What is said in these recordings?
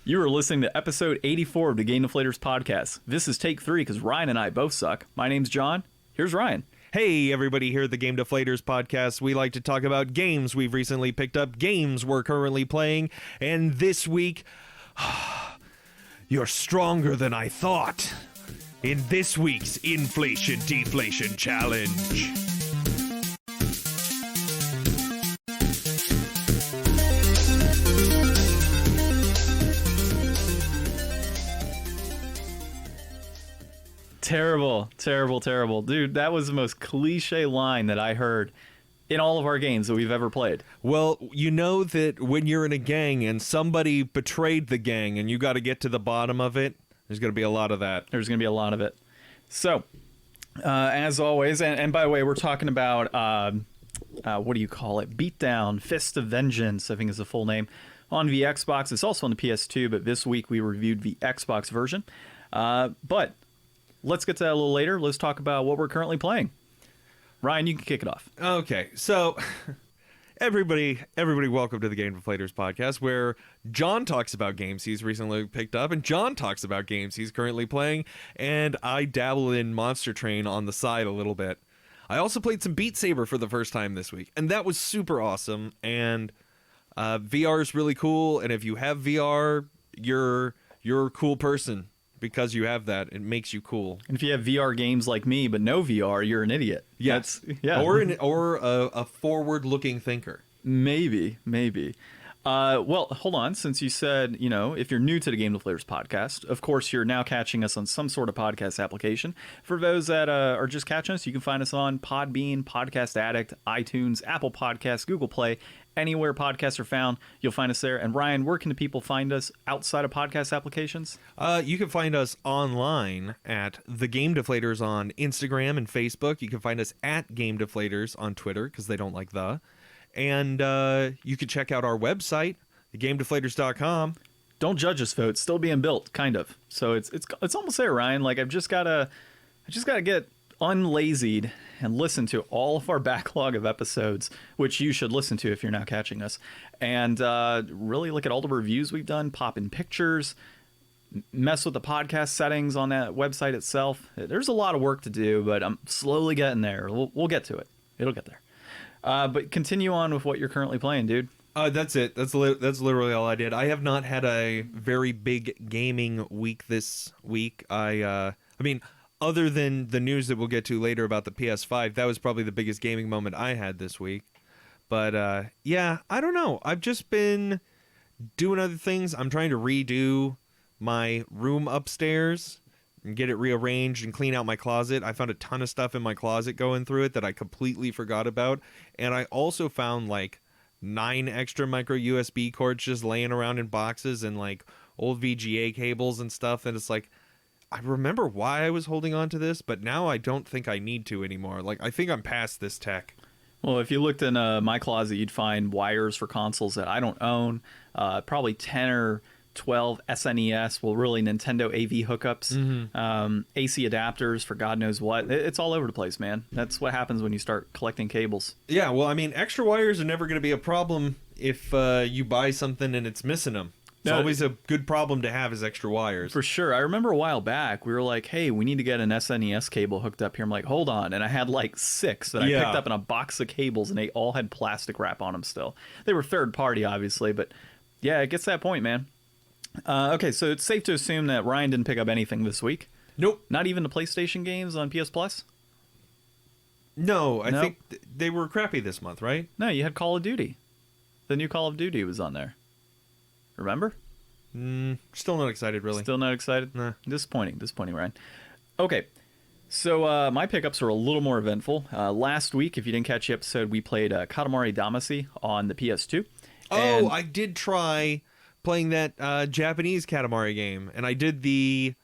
You are listening to episode 84 of the Game Deflators Podcast. This is take 3 because Ryan and I both suck. My name's John. Here's Ryan. Hey, everybody, here at the Game Deflators Podcast. We like to talk about games we've recently picked up, games we're currently playing, and this week, you're stronger than I thought in this week's Inflation Deflation Challenge. Terrible. Dude, that was the most cliche line that I heard in all of our games that we've ever played. Well, you know that when you're in a gang and somebody betrayed the gang and you got to get to the bottom of it, there's going to be a lot of that. There's going to be a lot of it. So, as always, and by the way, we're talking about, what do you call it? Beatdown, Fist of Vengeance, I think is the full name, on the Xbox. It's also on the PS2, but this week we reviewed the Xbox version. But let's get to that a little later. Let's talk about what we're currently playing. Ryan, you can kick it off. Okay, so everybody, welcome to the Game Deflators Podcast, where John talks about games he's recently picked up, and John talks about games he's currently playing, and I dabble in Monster Train on the side a little bit. I also played some Beat Saber for the first time this week, and that was super awesome, and VR is really cool, and if you have VR, you're a cool person. Because you have that, it makes you cool. And if you have VR games like me, but no VR, you're an idiot. Yes. Yeah. Or a forward-looking thinker. Maybe. Well, hold on. Since you said, if you're new to the Game Deflators Podcast, of course, you're now catching us on some sort of podcast application. For those that are just catching us, you can find us on Podbean, Podcast Addict, iTunes, Apple Podcasts, Google Play. Anywhere podcasts are found, you'll find us there. And Ryan, where can the people find us outside of podcast applications? You can find us online at The Game Deflators on Instagram and Facebook. You can find us at Game Deflators on Twitter, because they don't like the. And you can check out our website, thegamedeflators.com. Don't judge us, folks. Still being built, kind of. So it's almost there, Ryan. Like I've just gotta get unlazied and listen to all of our backlog of episodes, which you should listen to if you're now catching us, and really look at all the reviews we've done, pop in pictures, mess with the podcast settings on that website itself. There's a lot of work to do, but I'm slowly getting there. We'll get to it. It'll get there. But continue on with what you're currently playing, dude. That's it. That's literally all I did. I have not had a very big gaming week this week. I mean, other than the news that we'll get to later about the PS5, that was probably the biggest gaming moment I had this week. But yeah, I don't know. I've just been doing other things. I'm trying to redo my room upstairs and get it rearranged and clean out my closet. I found a ton of stuff in my closet going through it that I completely forgot about. And I also found like 9 extra micro USB cords just laying around in boxes and like old VGA cables and stuff. And it's like, I remember why I was holding on to this, but now I don't think I need to anymore. Like, I think I'm past this tech. Well, if you looked in my closet, you'd find wires for consoles that I don't own, probably 10 or 12 SNES, well, really Nintendo AV hookups, AC adapters for God knows what. It's all over the place, man. That's what happens when you start collecting cables. Yeah, well, I mean, extra wires are never going to be a problem if you buy something and it's missing them. It's always a good problem to have is extra wires. For sure. I remember a while back, we were like, hey, we need to get an SNES cable hooked up here. I'm like, hold on. And I had like 6 that I picked up in a box of cables, and they all had plastic wrap on them still. They were third party, obviously, but yeah, it gets to that point, man. Okay, so it's safe to assume that Ryan didn't pick up anything this week. Nope. Not even the PlayStation games on PS Plus? No, I think they were crappy this month, right? No, you had Call of Duty. The new Call of Duty was on there. Remember? Still not excited, really. Still not excited? Nah. Disappointing, Ryan. Okay, so my pickups are a little more eventful. Last week, if you didn't catch the episode, we played Katamari Damacy on the PS2. Oh, I did try playing that Japanese Katamari game, and I did the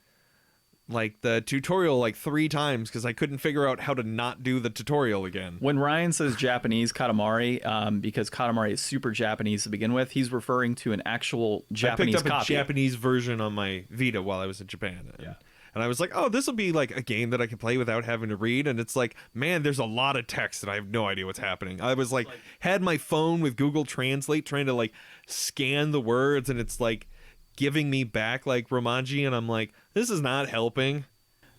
tutorial 3 times because I couldn't figure out how to not do the tutorial again. When Ryan says Japanese Katamari, because Katamari is super Japanese to begin with, he's referring to an actual Japanese copy. I picked up a Japanese version on my Vita while I was in Japan. Yeah. And I was like, oh, this will be like a game that I can play without having to read. And it's like, man, there's a lot of text and I have no idea what's happening. I was like had my phone with Google Translate trying to like scan the words, and it's like giving me back like Romanji, and I'm like, this is not helping.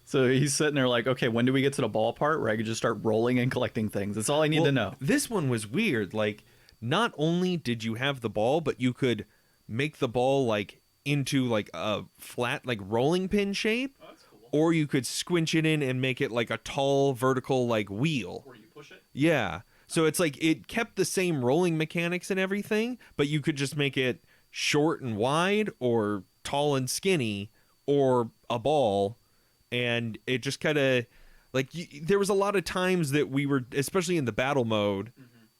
So he's sitting there like, okay, when do we get to the ball part where I could just start rolling and collecting things? That's all I need to know. This one was weird. Like, not only did you have the ball, but you could make the ball like into like a flat, like rolling pin shape. Oh, that's cool. Or you could squinch it in and make it like a tall vertical like wheel. Or you push it? Yeah. So it's like it kept the same rolling mechanics and everything, but you could just make it short and wide or tall and skinny or a ball. And it just kind of like there was a lot of times that we were, especially in the battle mode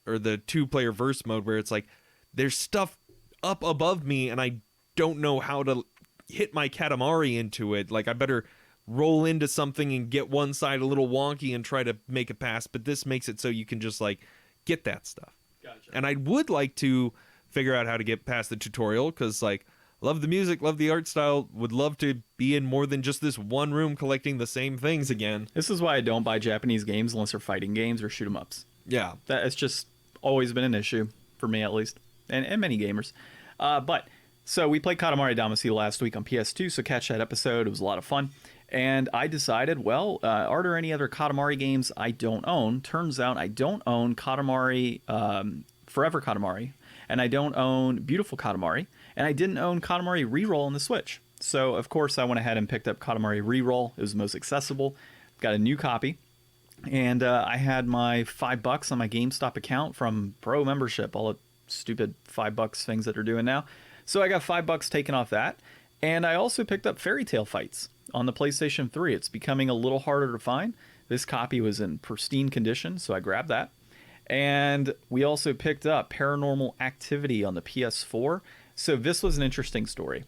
or the 2-player verse mode, where it's like there's stuff up above me and I don't know how to hit my Katamari into it. Like I better roll into something and get one side a little wonky and try to make a pass. But this makes it so you can just like get that stuff. Gotcha. And I would like to figure out how to get past the tutorial because like love the music, love the art style, would love to be in more than just this one room collecting the same things again. This is why I don't buy Japanese games unless they're fighting games or shoot 'em ups. Yeah. It's just always been an issue for me, at least, and many gamers. So we played Katamari Damacy last week on PS2, so catch that episode. It was a lot of fun. And I decided, well, are there any other Katamari games I don't own? Turns out I don't own Katamari, Forever Katamari, and I don't own Beautiful Katamari, and I didn't own Katamari Reroll on the Switch. So, of course, I went ahead and picked up Katamari Reroll. It was the most accessible. Got a new copy. And I had my $5 on my GameStop account from Pro membership, all the stupid $5 things that they're doing now. So I got $5 taken off that. And I also picked up Fairy Tail Fights on the PlayStation 3. It's becoming a little harder to find. This copy was in pristine condition, so I grabbed that. And we also picked up Paranormal Activity on the PS4. So this was an interesting story.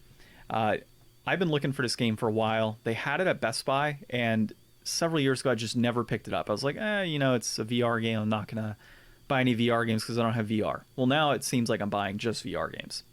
I've been looking for this game for a while. They had it at Best Buy, and several years ago, I just never picked it up. I was like, it's a VR game. I'm not going to buy any VR games because I don't have VR. Well, now it seems like I'm buying just VR games.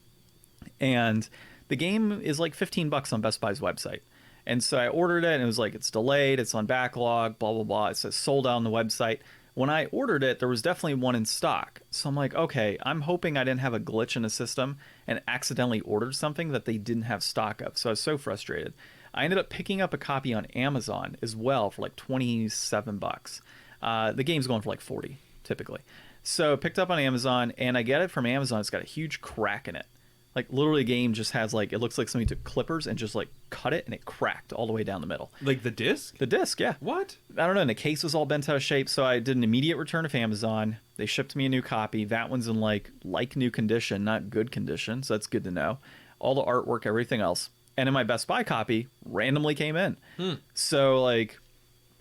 And the game is like $15 on Best Buy's website. And so I ordered it, and it was like, it's delayed, it's on backlog, blah, blah, blah. It says sold out on the website. When I ordered it, there was definitely one in stock. So I'm like, okay, I'm hoping I didn't have a glitch in the system and accidentally ordered something that they didn't have stock of. So I was so frustrated. I ended up picking up a copy on Amazon as well for like $27. The game's going for like 40 typically. So picked up on Amazon, and I get it from Amazon. It's got a huge crack in it. Like literally the game just has like, it looks like somebody took clippers and just like cut it, and it cracked all the way down the middle. Like the disc? The disc, yeah. What? I don't know. And the case was all bent out of shape. So I did an immediate return of Amazon. They shipped me a new copy. That one's in like new condition, not good condition. So that's good to know. All the artwork, everything else. And in my Best Buy copy, randomly came in. So like,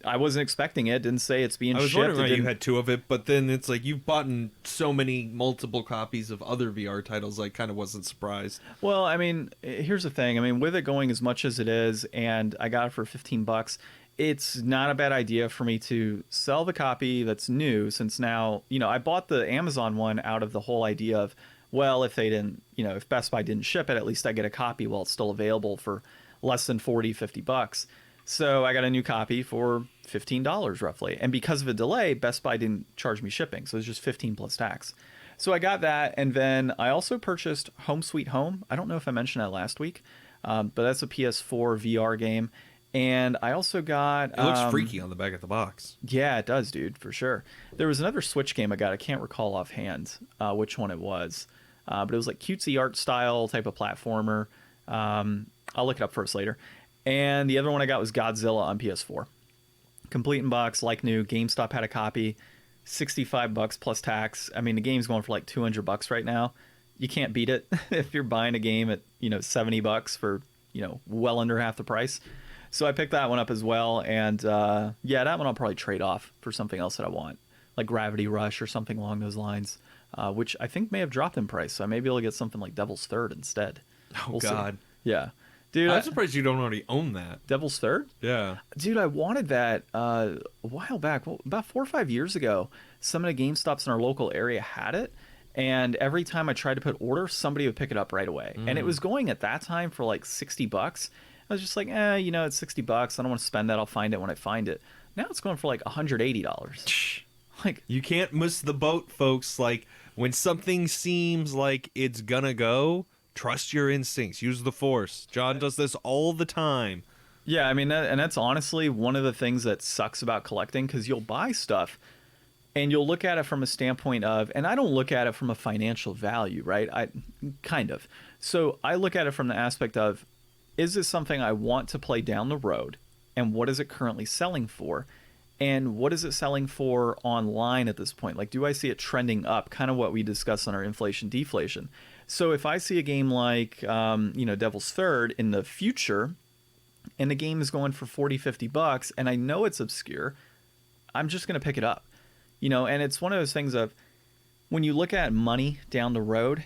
I wasn't expecting it. Didn't say it's being shipped. I was wondering why you had two of it, but then it's like you've bought so many multiple copies of other VR titles. I kind of wasn't surprised. Well, I mean, here's the thing. I mean, with it going as much as it is, and I got it for $15, it's not a bad idea for me to sell the copy that's new, since now, I bought the Amazon one out of the whole idea of, well, if they didn't, if Best Buy didn't ship it, at least I get a copy while it's still available for less than $40-$50. So I got a new copy for $15 roughly. And because of a delay, Best Buy didn't charge me shipping. So it was just $15 plus tax. So I got that. And then I also purchased Home Sweet Home. I don't know if I mentioned that last week, but that's a PS4 VR game. And I also got... It looks freaky on the back of the box. Yeah, it does, dude, for sure. There was another Switch game I got. I can't recall offhand which one it was. But it was like cutesy art style type of platformer. I'll look it up first later. And the other one I got was Godzilla on PS4. Complete in box, like new. GameStop had a copy. $65 plus tax. I mean, the game's going for like $200 right now. You can't beat it if you're buying a game at, $70 for, well under half the price. So I picked that one up as well. And yeah, that one I'll probably trade off for something else that I want, like Gravity Rush or something along those lines, which I think may have dropped in price. So I may be able to get something like Devil's Third instead. Oh, God. See. Yeah. Dude, I'm surprised you don't already own that. Devil's Third? Yeah. Dude, I wanted that a while back. Well, about 4 or 5 years ago, some of the GameStops in our local area had it. And every time I tried to put order, somebody would pick it up right away. And it was going at that time for like $60. I was just like, it's $60. I don't want to spend that. I'll find it when I find it. Now it's going for like $180. Like, you can't miss the boat, folks. Like, when something seems like it's gonna go, Trust your instincts. Use the Force. John does this all the time. Yeah, I mean, and that's honestly one of the things that sucks about collecting, because you'll buy stuff and you'll look at it from a standpoint of, and I don't look at it from a financial value, right? I kind of. So I look at it from the aspect of, is this something I want to play down the road? And what is it currently selling for? And what is it selling for online at this point? Like, do I see it trending up? Kind of what we discussed on our inflation deflation. So if I see a game like, Devil's Third in the future, and the game is going for $40-$50, and I know it's obscure, I'm just going to pick it up. And it's one of those things of, when you look at money down the road,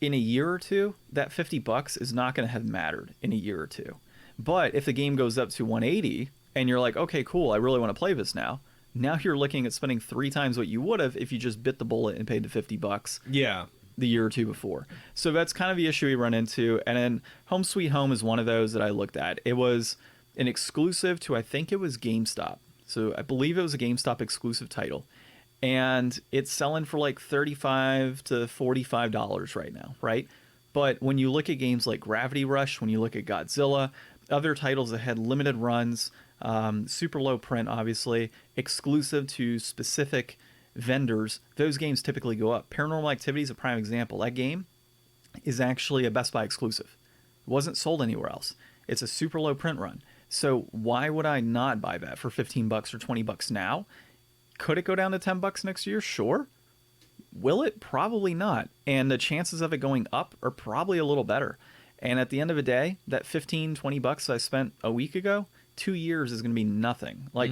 in a year or two, that $50 is not going to have mattered in a year or two. But if the game goes up to 180 and you're like, okay, cool, I really want to play this now. Now you're looking at spending 3 times what you would have if you just bit the bullet and paid the $50. Yeah. The year or two before. So that's kind of the issue we run into. And then Home Sweet Home is one of those that I looked at. It was an exclusive to, I think it was GameStop. So I believe it was a GameStop exclusive title. And it's selling for like $35 to $45 right now, right? But when you look at games like Gravity Rush, when you look at Godzilla, other titles that had limited runs, super low print, obviously, exclusive to specific vendors, those games typically go up. Paranormal Activity is a prime example. That game is actually a Best Buy exclusive. It wasn't sold anywhere else. It's a super low print run. So why would I not buy that for $15 or $20 now? Could it go down to $10 next year? Sure. Will it? Probably not. And the chances of it going up are probably a little better. And at the end of the day, that $15-$20 I spent a week ago, 2 years is going to be nothing. Like,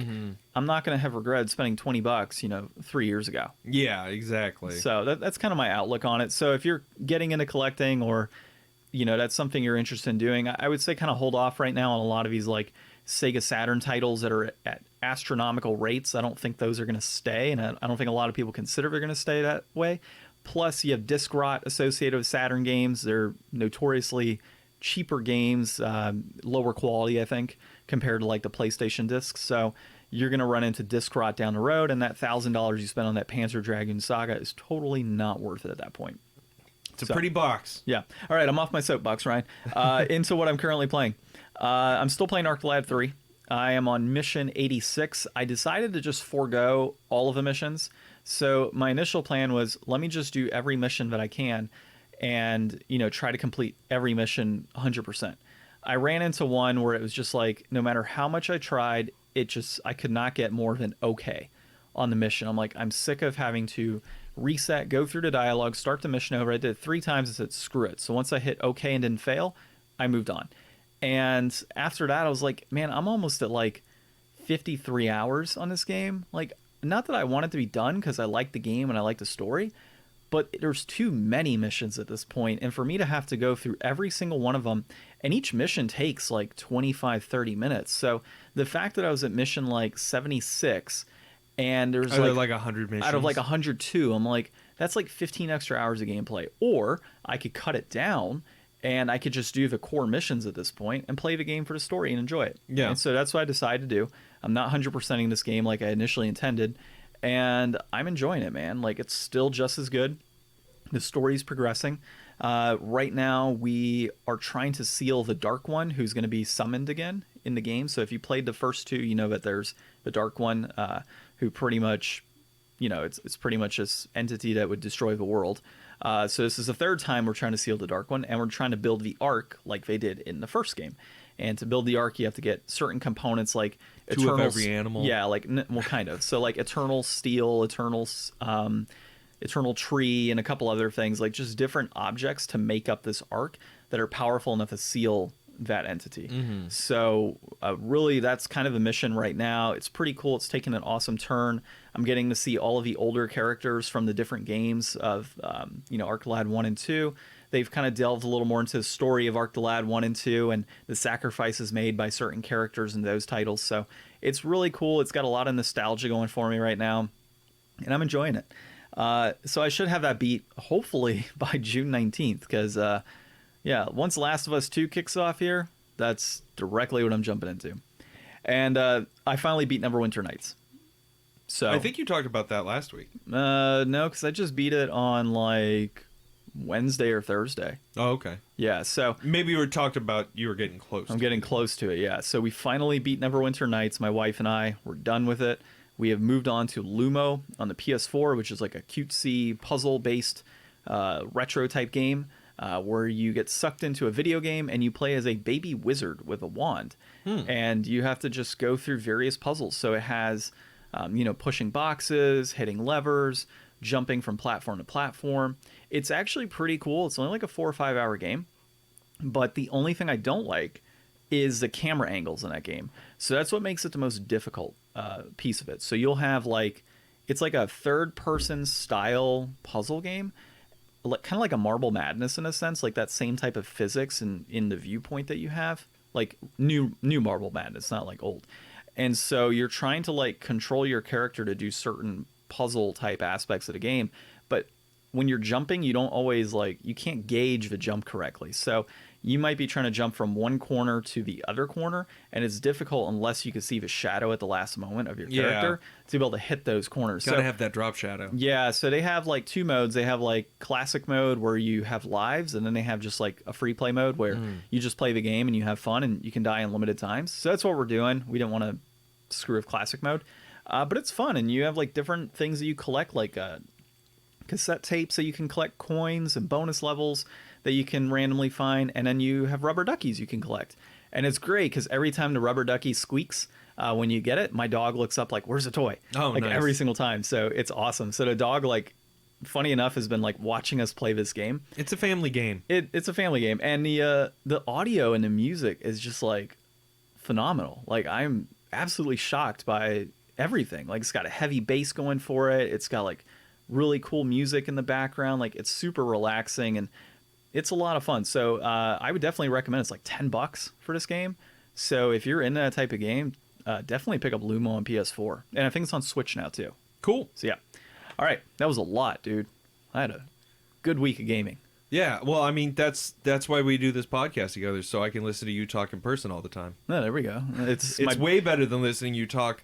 I'm not going to have regret spending $20, 3 years ago. Yeah, exactly. So that's kind of my outlook on it. So if you're getting into collecting, or, that's something you're interested in doing, I would say kind of hold off right now on a lot of these like Sega Saturn titles that are at astronomical rates. I don't think those are going to stay, and I don't think a lot of people consider they're going to stay that way. Plus, you have disc rot associated with Saturn games. They're notoriously cheaper games, lower quality, I think, compared to like the PlayStation discs. So you're going to run into disc rot down the road, and that $1,000 you spent on that Panzer Dragoon Saga is totally not worth it at that point. It's a pretty box. Yeah. All right, I'm off my soapbox, Ryan. Into what I'm currently playing. I'm still playing ArcLad 3. I am on mission 86. I decided to just forego all of the missions. So my initial plan was, let me just do every mission that I can and, try to complete every mission 100%. I ran into one where it was just like, no matter how much I tried, I could not get more than okay on the mission. I'm like, I'm sick of having to reset, go through the dialogue, start the mission over. I did it 3 times and said, screw it. So once I hit okay and didn't fail, I moved on. And after that, I was like, man, I'm almost at like 53 hours on this game. Like, not that I want it to be done because I like the game and I like the story, but there's too many missions at this point. And for me to have to go through every single one of them, and each mission takes like 25, 30 minutes. So the fact that I was at mission like 76 and there's like 100 missions. Out of like 102, I'm like, that's like 15 extra hours of gameplay. Or I could cut it down and I could just do the core missions at this point and play the game for the story and enjoy it. Yeah. And so that's what I decided to do. I'm not 100%ing this game like I initially intended, and I'm enjoying it, man. Like, it's still just as good. The story's progressing. Right now, we are trying to seal the Dark One, who's going to be summoned again in the game. So if you played the first 2, you know that there's the Dark One, who pretty much, it's pretty much this entity that would destroy the world. So this is the 3rd time we're trying to seal the Dark One, and we're trying to build the Ark like they did in the first game. And to build the Ark, you have to get certain components like 2 of every animal. Yeah, like, well, kind of. So like Eternal Steel, Eternal Tree, and a couple other things, like just different objects to make up this Ark that are powerful enough to seal that entity. So really, that's kind of the mission right now. It's pretty cool. It's taken an awesome turn. I'm getting to see all of the older characters from the different games of ArcLad 1 and 2. They've kind of delved a little more into the story of ArcLad 1 and 2 and the sacrifices made by certain characters in those titles. So it's really cool. It's got a lot of nostalgia going for me right now, and I'm enjoying it. So I should have that beat hopefully by June 19th because, once Last of Us 2 kicks off here, that's directly what I'm jumping into. And I finally beat Neverwinter Nights. So I think you talked about that last week. No, because I just beat it on like Wednesday or Thursday. Oh, okay. Yeah, so Maybe you were talked about you were getting close. I'm getting close to it, yeah. So we finally beat Neverwinter Nights. My wife and I were done with it. We have moved on to Lumo on the PS4, which is like a cutesy puzzle-based retro-type game where you get sucked into a video game and you play as a baby wizard with a wand. And you have to just go through various puzzles. So it has, pushing boxes, hitting levers, jumping from platform to platform. It's actually pretty cool. It's only like a 4 or 5 hour game. But the only thing I don't like is the camera angles in that game. So that's what makes it the most difficult piece of it. So you'll have it's like a third person style puzzle game, kind of like a Marble Madness in a sense, like that same type of physics in the viewpoint that you have, like new Marble Madness, not like old. And so you're trying to control your character to do certain puzzle type aspects of the game, but when you're jumping, you don't always you can't gauge the jump correctly. So you might be trying to jump from one corner to the other corner, and it's difficult unless you can see the shadow at the last moment of your character to be able to hit those corners. Gotta have that drop shadow. Yeah, so they have two modes. They have classic mode where you have lives, and then they have just a free play mode where you just play the game and you have fun and you can die in limited times. So that's what we're doing. We didn't want to screw with classic mode, but it's fun, and you have different things that you collect, cassette tapes that you can collect coins and bonus levels that you can randomly find, and then you have rubber duckies you can collect. And it's great because every time the rubber ducky squeaks when you get it, my dog looks up where's the toy? Oh, nice. Every single time. So it's awesome. So the dog funny enough has been watching us play this game. It's a family game. It's a family game, and the audio and the music is just phenomenal. I'm absolutely shocked by everything. It's got a heavy bass going for it. It's got really cool music in the background. It's super relaxing, and it's a lot of fun. So I would definitely recommend it's $10 for this game. So if you're in that type of game, definitely pick up Lumo on PS4. And I think it's on Switch now too. Cool. So yeah. All right. That was a lot, dude. I had a good week of gaming. Yeah. Well, I mean, that's why we do this podcast together, so I can listen to you talk in person all the time. No, there we go. It's way better than listening you talk,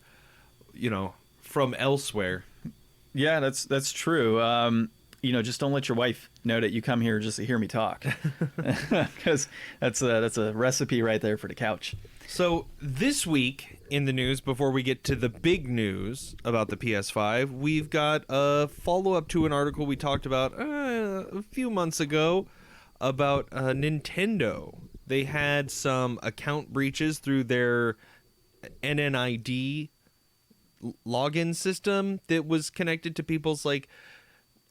from elsewhere. Yeah, that's true. Just don't let your wife know that you come here just to hear me talk, because that's a recipe right there for the couch. So this week in the news, before we get to the big news about the PS5, we've got a follow-up to an article we talked about a few months ago about Nintendo. They had some account breaches through their NNID login system that was connected to people's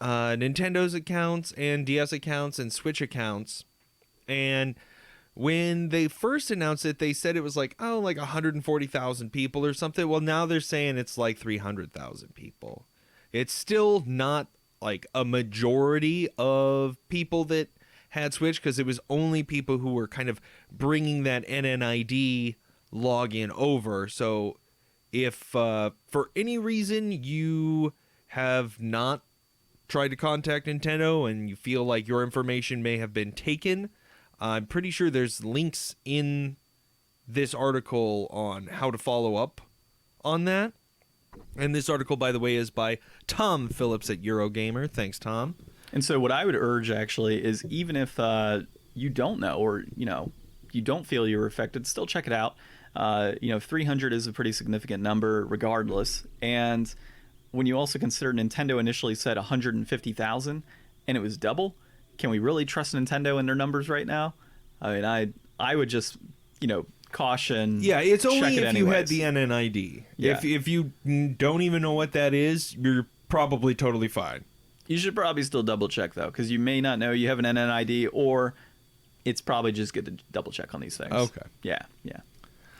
Nintendo's accounts and DS accounts and Switch accounts. And when they first announced it, they said it was 140,000 people or something. Well, now they're saying it's 300,000 people. It's still not a majority of people that had Switch, because it was only people who were kind of bringing that NNID login over. So if for any reason you have not tried to contact Nintendo and you feel like your information may have been taken, I'm pretty sure there's links in this article on how to follow up on that. And this article, by the way, is by Tom Phillips at Eurogamer. Thanks, Tom. And so what I would urge, actually, is even if you don't know, or, you don't feel you were affected, still check it out. 300 is a pretty significant number regardless. And when you also consider Nintendo initially said 150,000 and it was double, can we really trust Nintendo in their numbers right now? I mean, I would just, caution. Yeah, it's only check if you had the NNID. Yeah. If you don't even know what that is, you're probably totally fine. You should probably still double check, though, because you may not know you have an NNID, or it's probably just good to double check on these things. Okay. Yeah.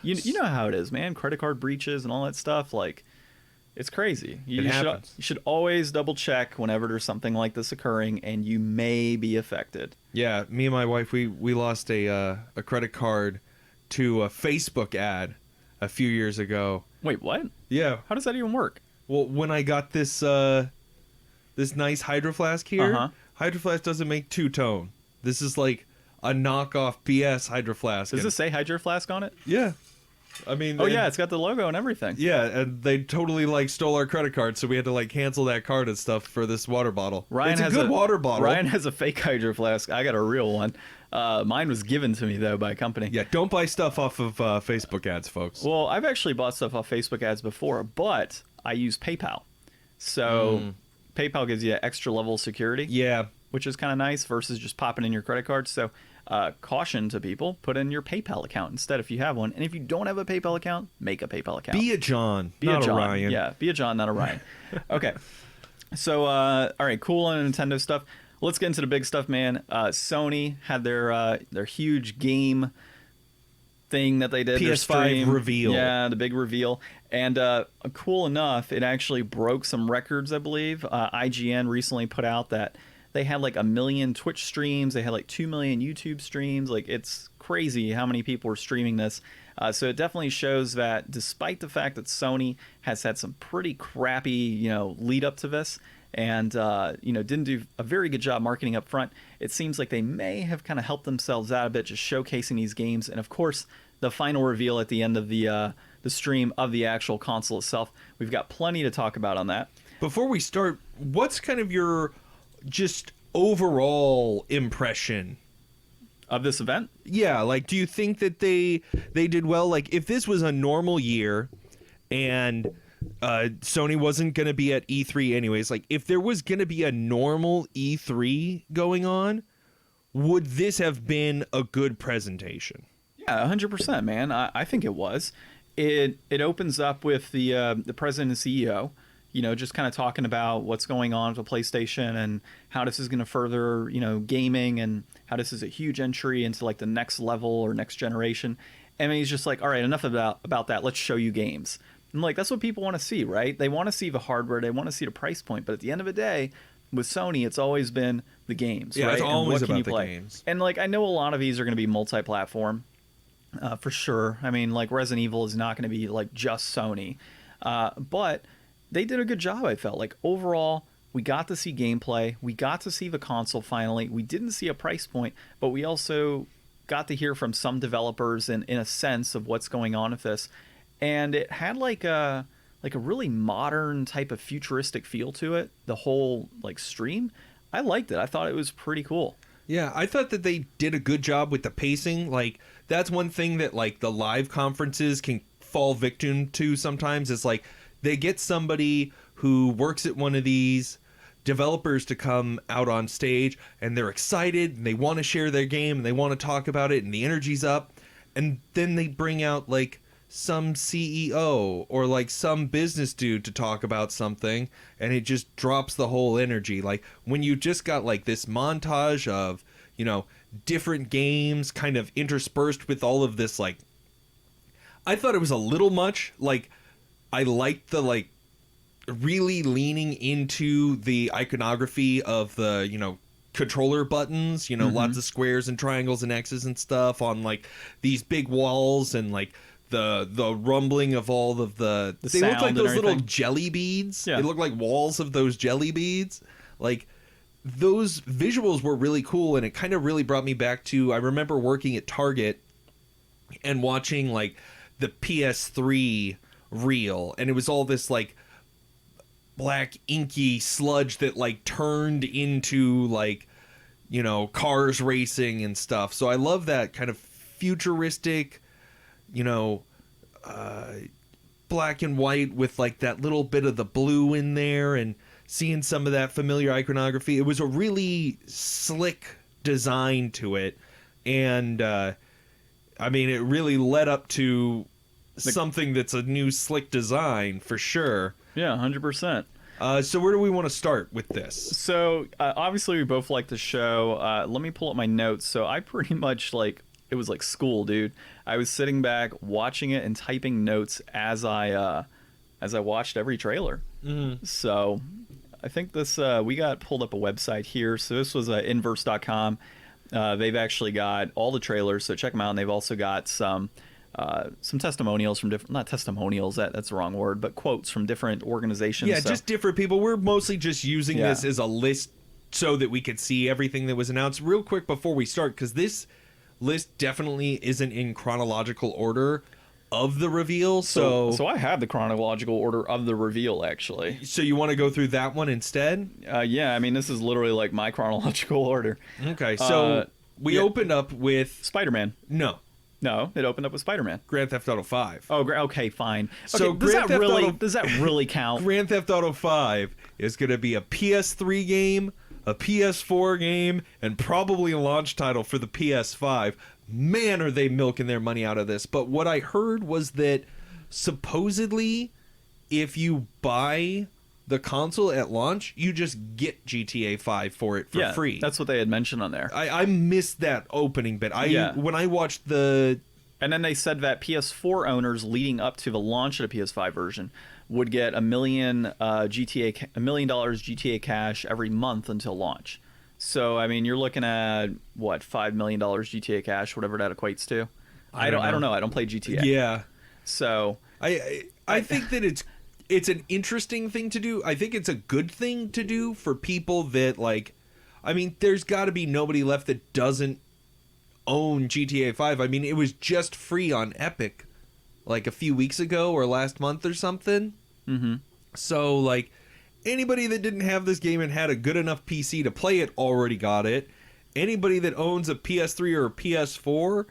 You know how it is, man. Credit card breaches and all that stuff, it's crazy. It happens. You should always double check whenever there's something like this occurring, and you may be affected. Yeah, me and my wife, we lost a credit card to a Facebook ad a few years ago. Wait, what? Yeah. How does that even work? Well, when I got this this nice Hydro Flask here, Hydro Flask doesn't make two-tone. This is a knockoff BS Hydro Flask. Does it say Hydro Flask on it? Yeah. I mean, Oh yeah, it's got the logo and everything. yeah, and they totally like stole our credit card, so we had to like cancel that card and stuff for this water bottle. Ryan it's a has good water bottle. Ryan has a fake Hydro Flask. I got a real one. Mine was given to me though by a company. Yeah, don't buy stuff off of Facebook ads, folks. Well, I've actually bought stuff off Facebook ads before, but I use PayPal. So PayPal gives you extra level of security. Yeah. Which is kind of nice versus just popping in your credit card. So caution to people, put in your PayPal account instead if you have one. And if you don't have a PayPal account, make a PayPal account. Be a John, Be not a John. Ryan. Yeah, be a John, not a Ryan. Okay. So, all right, cool on Nintendo stuff. Let's get into the big stuff, man. Sony had their huge game thing that they did. their PS5 stream. reveal. Yeah, the big reveal. And cool enough, it actually broke some records, I believe. IGN recently put out that they had like 1 million Twitch streams. They had like 2 million YouTube streams. Like, it's crazy how many people were streaming this. So it definitely shows that despite the fact that Sony has had some pretty crappy, lead up to this and, didn't do a very good job marketing up front, it seems like they may have kind of helped themselves out a bit just showcasing these games. And of course, the final reveal at the end of the stream of the actual console itself. We've got plenty to talk about on that. Before we start, what's kind of your just overall impression Of this event? Yeah, like, do you think that they did well? Like, if this was a normal year and Sony wasn't going to be at E3 anyways, like, if there was going to be a normal E3 going on, would this have been a good presentation? Yeah, 100%, man. I think it was. It opens up with the president and CEO, just kind of talking about what's going on with the PlayStation and how this is going to further, gaming and how this is a huge entry into like the next level or next generation. And he's just like, all right, enough about that. Let's show you games. And like, that's what people want to see, right? They want to see the hardware. They want to see the price point. But at the end of the day, with Sony, it's always been the games, yeah, right? It's always and what about can you play? games. And like, I know a lot of these are going to be multi-platform. For sure. I mean, like Resident Evil is not going to be like just Sony. But they did a good job, I felt. Like overall, we got to see gameplay. We got to see the console finally. We didn't see a price point, but we also got to hear from some developers in a sense of what's going on with this. And it had like a really modern type of futuristic feel to it, the whole like stream. I liked it. I thought it was pretty cool. Yeah, I thought that they did a good job with the pacing. Like, that's one thing that like the live conferences can fall victim to sometimes. Is like they get somebody who works at one of these developers to come out on stage and they're excited and they want to share their game and they want to talk about it and the energy's up, and then they bring out like some CEO or like some business dude to talk about something and it just drops the whole energy. Like when you just got like this montage of, different games kind of interspersed with all of this, like, I thought it was a little much. Like, I liked the like really leaning into the iconography of the, controller buttons, lots of squares and triangles and X's and stuff on like these big walls, and like the rumbling of all of they look like those little jelly beads. Yeah. They look like walls of those jelly beads. Like, those visuals were really cool, and it kind of really brought me back to, I remember working at Target and watching like the PS3 reel, and it was all this like black inky sludge that like turned into like, cars racing and stuff. So I love that kind of futuristic, black and white with like that little bit of the blue in there, and seeing some of that familiar iconography. It was a really slick design to it, and I mean, it really led up to something that's a new slick design for sure. Yeah, 100%. So where do we want to start with this? So obviously we both like the show. Let me pull up my notes. So I pretty much it was like school, dude. I was sitting back watching it and typing notes as I watched every trailer. Mm-hmm. So I think this we got pulled up a website here. So this was inverse.com. They've actually got all the trailers, so check them out. And they've also got some testimonials from different, not testimonials, that's the wrong word, but quotes from different organizations. Yeah, just different people. We're mostly just using this as a list so that we could see everything that was announced. Real quick before we start, because this list definitely isn't in chronological order. of the reveal. So I have the chronological order of the reveal, actually. So you want to go through that one instead? Yeah, I mean, this is literally like my chronological order. Okay, so we opened up with Spider-Man. No, it opened up with Spider-Man. Grand Theft Auto 5. Oh, okay, fine. So okay, does that really count? Grand Theft Auto 5 is going to be a PS3 game, a PS4 game, and probably a launch title for the PS5. Man, are they milking their money out of this. But what I heard was that supposedly if you buy the console at launch, you just get GTA 5 for it for free. That's what they had mentioned on there. I missed that opening bit. When I watched the... And then they said that PS4 owners leading up to the launch of the PS5 version would get $1 million GTA cash every month until launch. So, I mean, you're looking at, what, $5 million GTA cash, whatever that equates to? I don't know. I don't play GTA. Yeah. So... I think that it's an interesting thing to do. I think it's a good thing to do for people that, like... I mean, there's got to be nobody left that doesn't own GTA 5. I mean, it was just free on Epic, like, a few weeks ago or last month or something. Mm-hmm. So, like... Anybody that didn't have this game and had a good enough PC to play it already got it. Anybody that owns a PS3 or a PS4,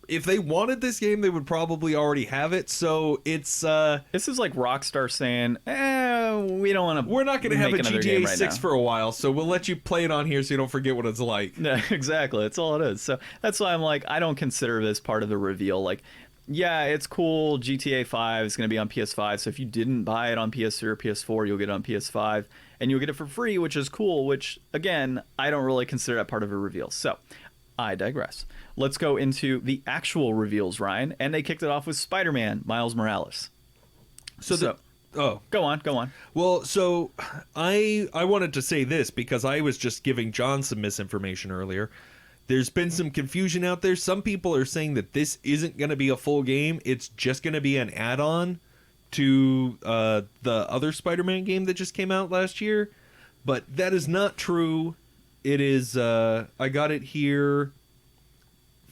if they wanted this game, they would probably already have it. So it's this is like Rockstar saying, we don't want to. We're not going to have a GTA 6 right for a while, so we'll let you play it on here so you don't forget what it's like. No, exactly. That's all it is. So that's why I'm like, I don't consider this part of the reveal. Like, yeah, it's cool. GTA 5 is going to be on PS5. So if you didn't buy it on PS3 or PS4, you'll get it on PS5. And you'll get it for free, which is cool, which, again, I don't really consider that part of a reveal. So I digress. Let's go into the actual reveals, Ryan. And they kicked it off with Spider-Man, Miles Morales. So go on. Well, so I wanted to say this because I was just giving John some misinformation earlier. There's been some confusion out there. Some people are saying that this isn't going to be a full game. It's just going to be an add-on to the other Spider-Man game that just came out last year. But that is not true. It is, I got it here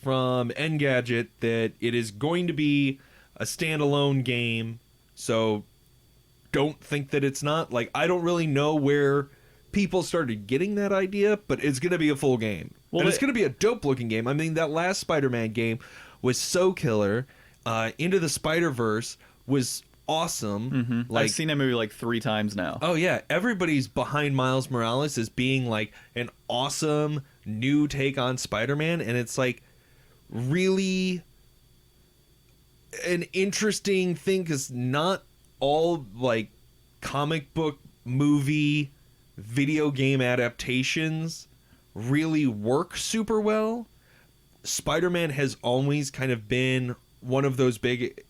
from Engadget that it is going to be a standalone game. So don't think that it's not. Like, I don't really know where people started getting that idea, but it's going to be a full game. Well, and it's going to be a dope-looking game. I mean, that last Spider-Man game was so killer. Into the Spider-Verse was awesome. Mm-hmm. Like, I've seen that movie like 3 times now. Oh, yeah. Everybody's behind Miles Morales as being like an awesome new take on Spider-Man, and it's like really an interesting thing because not all like comic book, movie, video game adaptations really work super well. Spider-Man has always kind of been one of those big...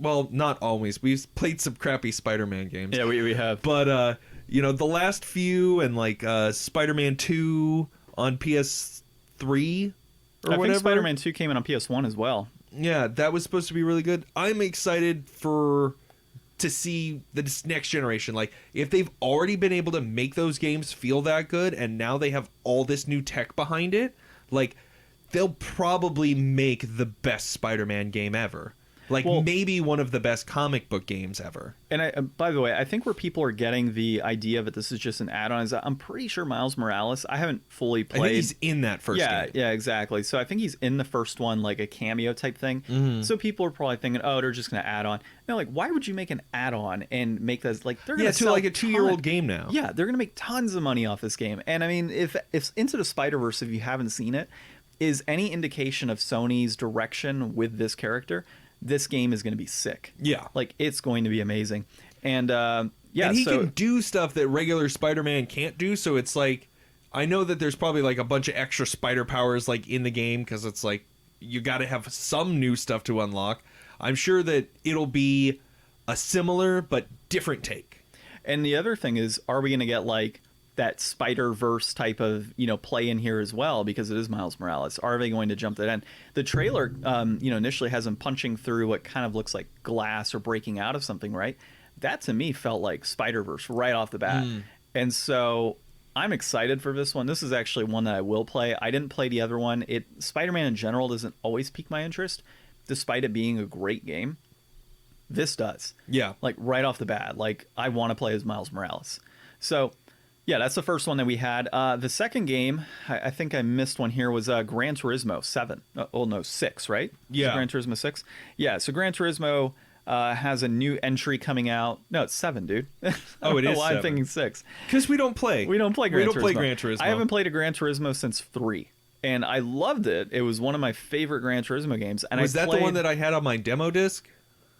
Well, not always. We've played some crappy Spider-Man games. Yeah, we have. But, the last few and, like, Spider-Man 2 on PS3 or whatever. I think Spider-Man 2 came in on PS1 as well. Yeah, that was supposed to be really good. I'm excited to see this next generation. Like, if they've already been able to make those games feel that good and now they have all this new tech behind it, like, they'll probably make the best Spider-Man game ever. Like, maybe one of the best comic book games ever. And by the way, I think where people are getting the idea that this is just an add-on is that I'm pretty sure Miles Morales, I haven't fully played. I think he's in that first game. Yeah, exactly. So I think he's in the first one, like a cameo type thing. Mm-hmm. So people are probably thinking, oh, they're just going to add on. No, like, why would you make an add-on and make this, like, they're going to sell like a 2-year-old game now. Yeah, they're going to make tons of money off this game. And I mean, if Into the Spider-Verse, if you haven't seen it, is any indication of Sony's direction with this character, this game is going to be sick. Yeah. Like, it's going to be amazing. And, and he can do stuff that regular Spider-Man can't do, so it's like, I know that there's probably, like, a bunch of extra spider powers, like, in the game, because it's like, you got to have some new stuff to unlock. I'm sure that it'll be a similar but different take. And the other thing is, are we going to get, like, that Spider-Verse type of, play in here as well, because it is Miles Morales? Are they going to jump that in? The trailer, initially has him punching through what kind of looks like glass or breaking out of something, right? That to me felt like Spider-Verse right off the bat. And so I'm excited for this one. This is actually one that I will play. I didn't play the other one. Spider-Man in general doesn't always pique my interest. despite it being a great game. This does. Yeah. Like right off the bat, like I want to play as Miles Morales. So yeah, that's the first one that we had. The second game, I think I missed one here, was Gran Turismo 7. Oh no, 6, right? Yeah. Gran Turismo 6. Yeah, so Gran Turismo has a new entry coming out. No, it's 7, dude. Oh, it is well, 7. I'm thinking 6. Because we don't play. We don't play Gran Turismo. I haven't played a Gran Turismo since 3. And I loved it. It was one of my favorite Gran Turismo games. And was that the one that I had on my demo disc?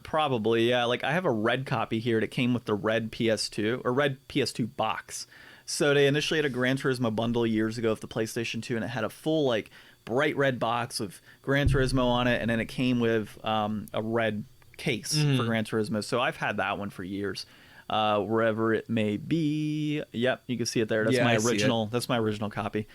Probably, yeah. Like I have a red copy here that came with the red PS2 or red PS2 box. So they initially had a Gran Turismo bundle years ago with the PlayStation 2, and it had a full like bright red box with Gran Turismo on it, and then it came with a red case for Gran Turismo. So I've had that one for years. Wherever it may be. Yep, you can see it there. That's my original. That's my original copy.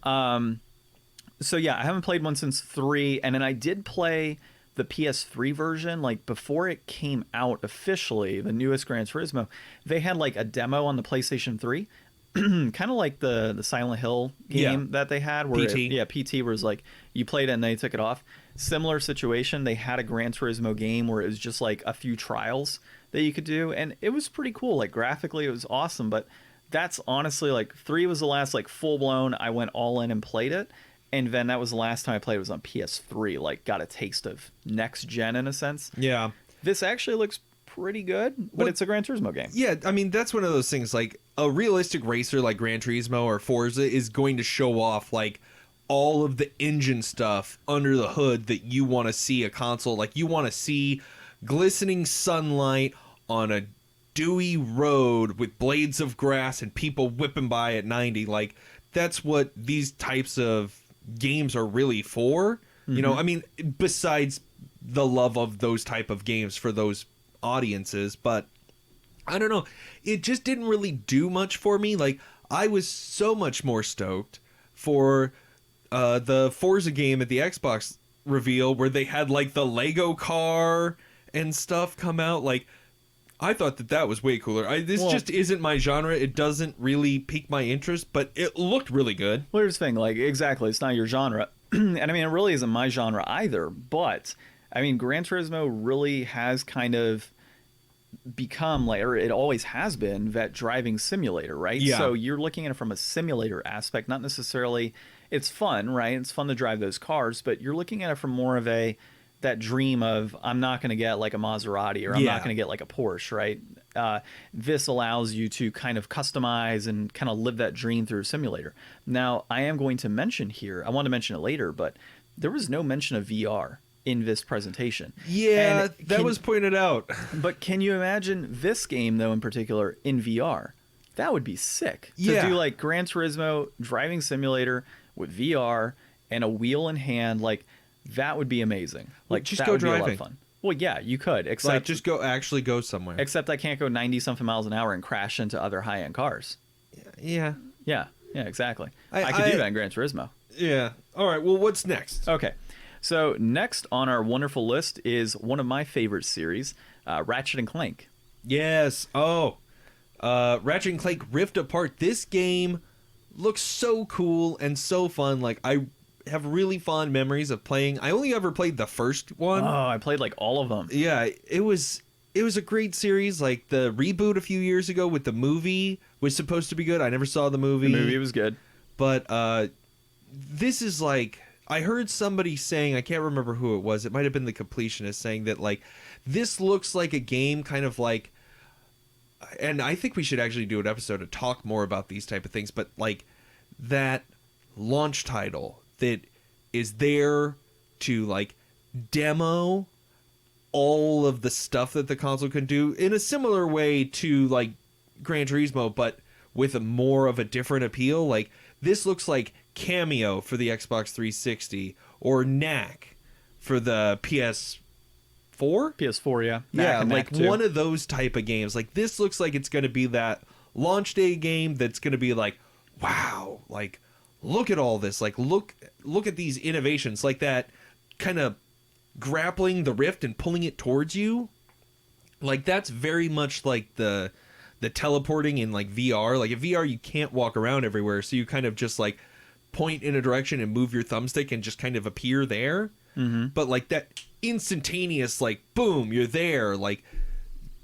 So yeah, I haven't played one since 3, and then I did play the PS3 version, like before it came out officially, the newest Gran Turismo. They had like a demo on the PlayStation 3, kind of like the Silent Hill game that they had, where PT. PT was like you played it and they took it off. Similar situation. They had a Gran Turismo game where it was just like a few trials that you could do, and it was pretty cool. Like graphically, it was awesome. But that's honestly like 3 was the last like full blown. I went all in and played it. And then that was the last time I played. It was on PS3. Like, got a taste of next gen in a sense. Yeah. This actually looks pretty good, but it's a Gran Turismo game. Yeah, I mean, that's one of those things. Like, a realistic racer like Gran Turismo or Forza is going to show off, like, all of the engine stuff under the hood that you want to see a console. Like, you want to see glistening sunlight on a dewy road with blades of grass and people whipping by at 90. Like, that's what these types of games are really for. You know, I mean, besides the love of those type of games for those audiences, but I don't know, it just didn't really do much for me. Like, I was so much more stoked for the Forza game at the Xbox reveal where they had like the Lego car and stuff come out. Like, I thought that was way cooler. This just isn't my genre. It doesn't really pique my interest, but it looked really good. Well, here's the thing, like, exactly, it's not your genre. And I mean, it really isn't my genre either, but I mean, Gran Turismo really has kind of become like, or it always has been, that driving simulator, right? Yeah. So you're looking at it from a simulator aspect, not necessarily, it's fun, right? It's fun to drive those cars, but you're looking at it from more of that dream of, I'm not going to get like a Maserati, or I'm not going to get like a Porsche, right? This allows you to kind of customize and kind of live that dream through a simulator. Now, I am going to mention here, I want to mention it later, but there was no mention of VR in this presentation. Yeah, that was pointed out. But can you imagine this game, though, in particular, in VR? That would be sick. To do like Gran Turismo driving simulator with VR and a wheel in hand, like, that would be amazing. Like, just that go would driving. be a lot of fun. Well, yeah, you could. Except Like, just go somewhere. Except I can't go 90-something miles an hour and crash into other high-end cars. Yeah. Yeah, exactly. I could do that in Gran Turismo. Yeah. All right, well, what's next? Okay. So next on our wonderful list is one of my favorite series, Ratchet and Clank. Yes. Oh. Ratchet and Clank Rift Apart. This game looks so cool and so fun. Like, I have really fond memories of playing. I only ever played the first one. Oh, I played like all of them. Yeah, it was a great series. Like, the reboot a few years ago with the movie was supposed to be good. I never saw the movie. The movie was good. But this is like, I heard somebody saying, I can't remember who it was, it might have been the completionist, saying that like this looks like a game kind of like, and I think we should actually do an episode to talk more about these type of things, but like that launch title that is there to like demo all of the stuff that the console can do in a similar way to like Gran Turismo, but with a more of a different appeal. Like, this looks like Cameo for the Xbox 360 or Knack for the PS4. PS4, yeah. Yeah, Knack like one of those type of games. Like, this looks like it's going to be that launch day game that's going to be like, wow, like, look at all this. Like, look at these innovations. Like that kind of grappling the Rift and pulling it towards you. Like, that's very much like the teleporting in like VR. Like, in VR you can't walk around everywhere, so you kind of just like point in a direction and move your thumbstick and just kind of appear there. But like that instantaneous, like, boom, you're there. Like,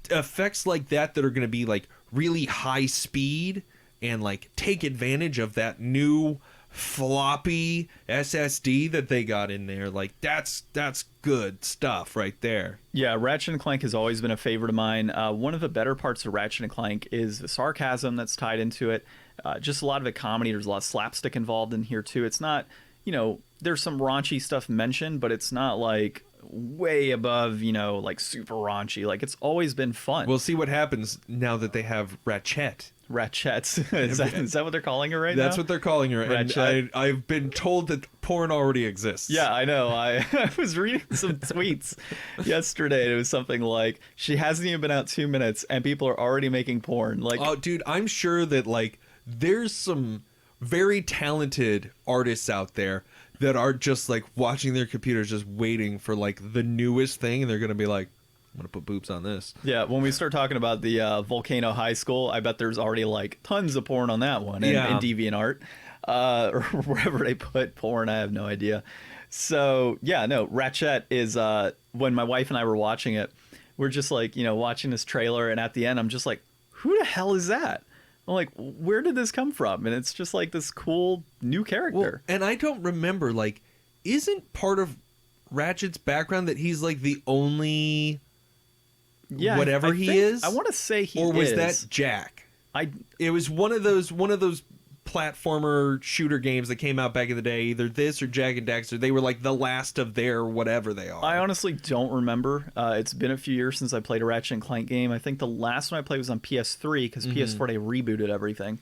effects like that are going to be, like, really high speed and, like, take advantage of that new floppy SSD that they got in there. Like, that's good stuff right there. Yeah, Ratchet and Clank has always been a favorite of mine. One of the better parts of Ratchet and Clank is the sarcasm that's tied into it. Just a lot of it comedy. There's a lot of slapstick involved in here too. It's not, there's some raunchy stuff mentioned, but it's not like way above, like super raunchy. Like, it's always been fun. We'll see what happens now that they have Ratchet. Ratchets. Is that what they're calling it right now? That's what they're calling her. And I've been told that porn already exists. Yeah, I know. I was reading some tweets yesterday. And it was something like, she hasn't even been out 2 minutes and people are already making porn. Like, oh, dude, I'm sure that, like, there's some very talented artists out there that are just, like, watching their computers, just waiting for, like, the newest thing. And they're going to be like, I'm going to put boobs on this. Yeah, when we start talking about the Volcano High School, I bet there's already, like, tons of porn on that one. And DeviantArt. Or wherever they put porn, I have no idea. So, yeah, no, Ratchet is, when my wife and I were watching it, we're just, like, watching this trailer. And at the end, I'm just like, who the hell is that? I'm like, where did this come from? And it's just, like, this cool new character. Well, and I don't remember, like, isn't part of Ratchet's background that he's, like, the only... Yeah, whatever he is. I want to say he is. Or was that Jack? It was one of those platformer shooter games that came out back in the day. Either this or Jak and Daxter. They were like the last of their whatever they are. I honestly don't remember. It's been a few years since I played a Ratchet and Clank game. I think the last one I played was on PS3 because PS4 they rebooted everything.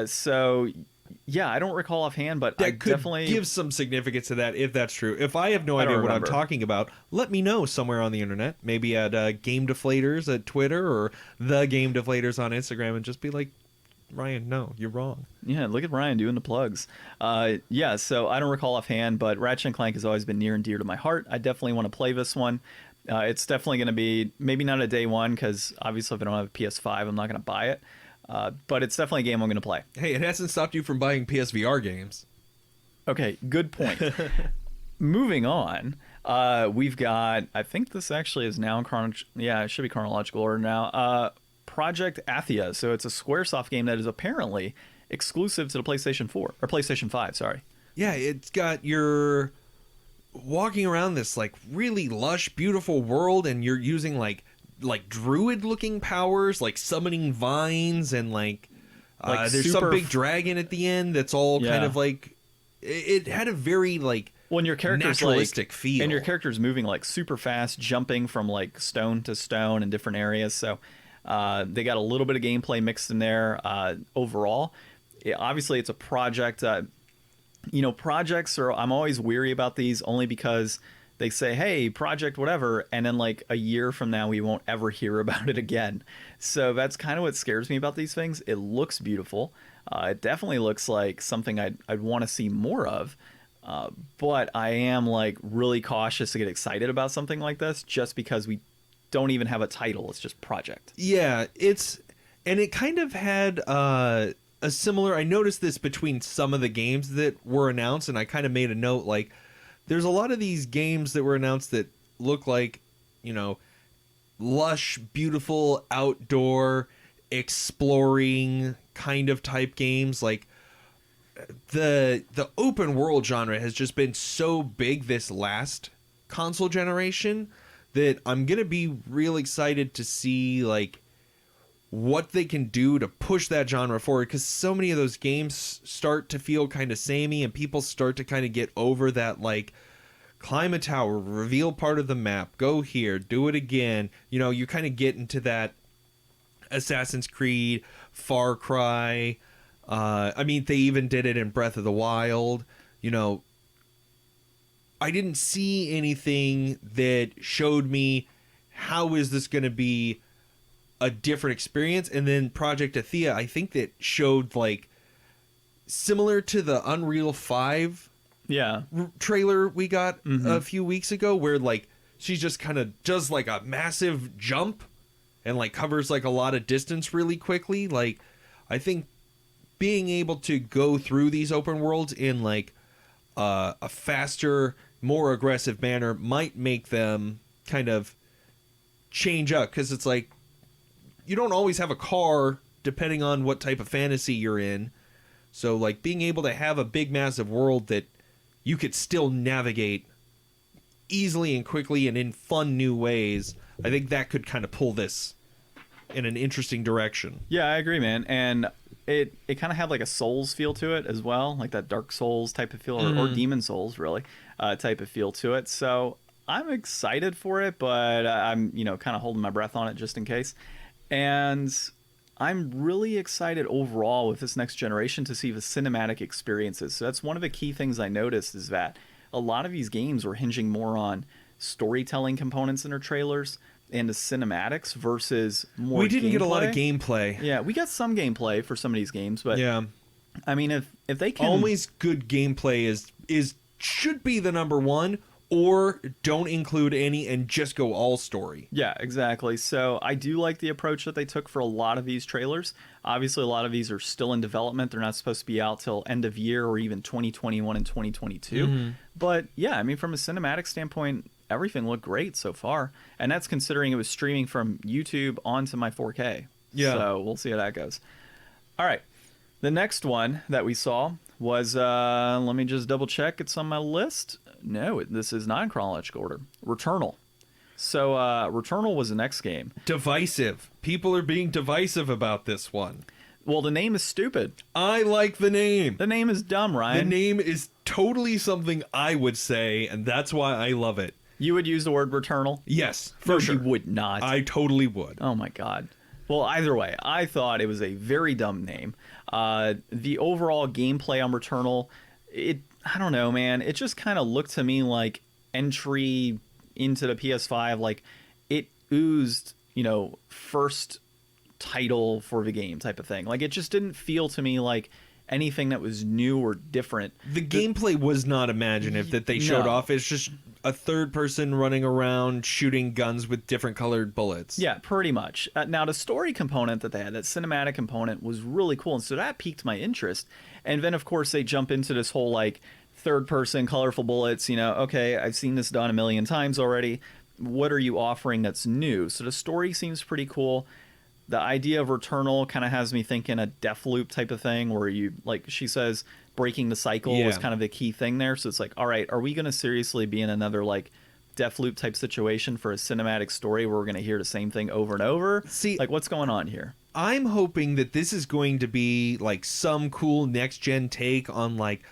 So yeah, I don't recall offhand, but that I could definitely give some significance to that if that's true. If I have no idea what I'm talking about, let me know somewhere on the internet. Maybe at Game Deflators at Twitter or the Game Deflators on Instagram, and just be like, Ryan, no, you're wrong. Yeah, look at Ryan doing the plugs. Yeah, so I don't recall offhand, but Ratchet and Clank has always been near and dear to my heart. I definitely want to play this one. It's definitely going to be maybe not a day one because obviously if I don't have a PS5, I'm not going to buy it. But it's definitely a game I'm going to play. Hey, it hasn't stopped you from buying PSVR games. Okay, good point. Moving on, we've got, I think this actually is now in it should be chronological order now. Project Athia. So it's a Squaresoft game that is apparently exclusive to the PlayStation 4 or PlayStation 5. Sorry. Yeah, it's got your walking around this like really lush, beautiful world, and you're using like druid looking powers, like summoning vines, and like there's some big dragon at the end that's all kind of like it had a very like your character's naturalistic feel, and your character's moving like super fast, jumping from like stone to stone in different areas. So they got a little bit of gameplay mixed in there. Overall, obviously it's a project. Projects are, I'm always weary about these only because they say, hey, project whatever, and then like a year from now we won't ever hear about it again. So that's kind of what scares me about these things. It looks beautiful. It definitely looks like something I'd want to see more of. But I am like really cautious to get excited about something like this just because we don't even have a title. It's just project. Yeah, and it kind of had a similar, I noticed this between some of the games that were announced, and I kind of made a note, like, there's a lot of these games that were announced that look like, lush, beautiful, outdoor, exploring kind of type games. Like, the open world genre has just been so big this last console generation that I'm going to be real excited to see, like, what they can do to push that genre forward, because so many of those games start to feel kind of samey, and people start to kind of get over that, like, climb a tower, reveal part of the map, go here, do it again. You kind of get into that Assassin's Creed, Far Cry. I mean, they even did it in Breath of the Wild. I didn't see anything that showed me how is this going to be a different experience. And then Project Athia, I think that showed like similar to the Unreal 5 trailer we got a few weeks ago, where like she just kind of does like a massive jump and like covers like a lot of distance really quickly. Like, I think being able to go through these open worlds in like a faster, more aggressive manner might make them kind of change up, because it's like you don't always have a car depending on what type of fantasy you're in. So like being able to have a big massive world that you could still navigate easily and quickly and in fun new ways, I think that could kind of pull this in an interesting direction. Yeah, I agree, man. And it kind of had like a Souls feel to it as well, like that Dark Souls type of feel, or Demon Souls really type of feel to it. So I'm excited for it, but I'm kind of holding my breath on it just in case. And I'm really excited overall with this next generation to see the cinematic experiences. So that's one of the key things I noticed, is that a lot of these games were hinging more on storytelling components in their trailers and the cinematics versus more We didn't gameplay. get a lot of gameplay. Yeah, we got some gameplay for some of these games, but Yeah. I mean, if they can Always good gameplay is should be the number one, or don't include any and just go all story. Yeah, exactly. So I do like the approach that they took for a lot of these trailers. Obviously, a lot of these are still in development. They're not supposed to be out till end of year or even 2021 and 2022. But yeah, I mean, from a cinematic standpoint, everything looked great so far. And that's considering it was streaming from YouTube onto my 4K. Yeah. So we'll see how that goes. All right. The next one that we saw was, let me just double check. It's on my list. No, this is not in chronological order. Returnal. So Returnal was the next game. Divisive. People are being divisive about this one. Well, the name is stupid. I like the name. The name is dumb, The Ryan. name is totally something I would say, and that's why I love it. You would use the word Returnal? Yes, No, for sure. you would not. I totally would. Oh my god. Well, either way, I thought it was a very dumb name. The overall gameplay on Returnal, I don't know, man. It just kind of looked to me like entry into the PS5. Like, it oozed, first title for the game type of thing. Like, it just didn't feel to me like anything that was new or different. The gameplay was not imaginative that they showed No. off. It's just a third person running around shooting guns with different colored bullets. Yeah, pretty much. Now, the story component that they had, that cinematic component, was really cool. And so that piqued my interest. And then, of course, they jump into this whole, like, third-person, colorful bullets. Okay, I've seen this done a million times already. What are you offering that's new? So the story seems pretty cool. The idea of Returnal kind of has me thinking a Deathloop type of thing, where you, like she says, breaking the cycle was kind of the key thing there. So it's like, all right, are we going to seriously be in another, like, Deathloop type situation for a cinematic story where we're going to hear the same thing over and over? See, like, what's going on here? I'm hoping that this is going to be like some cool next gen take on like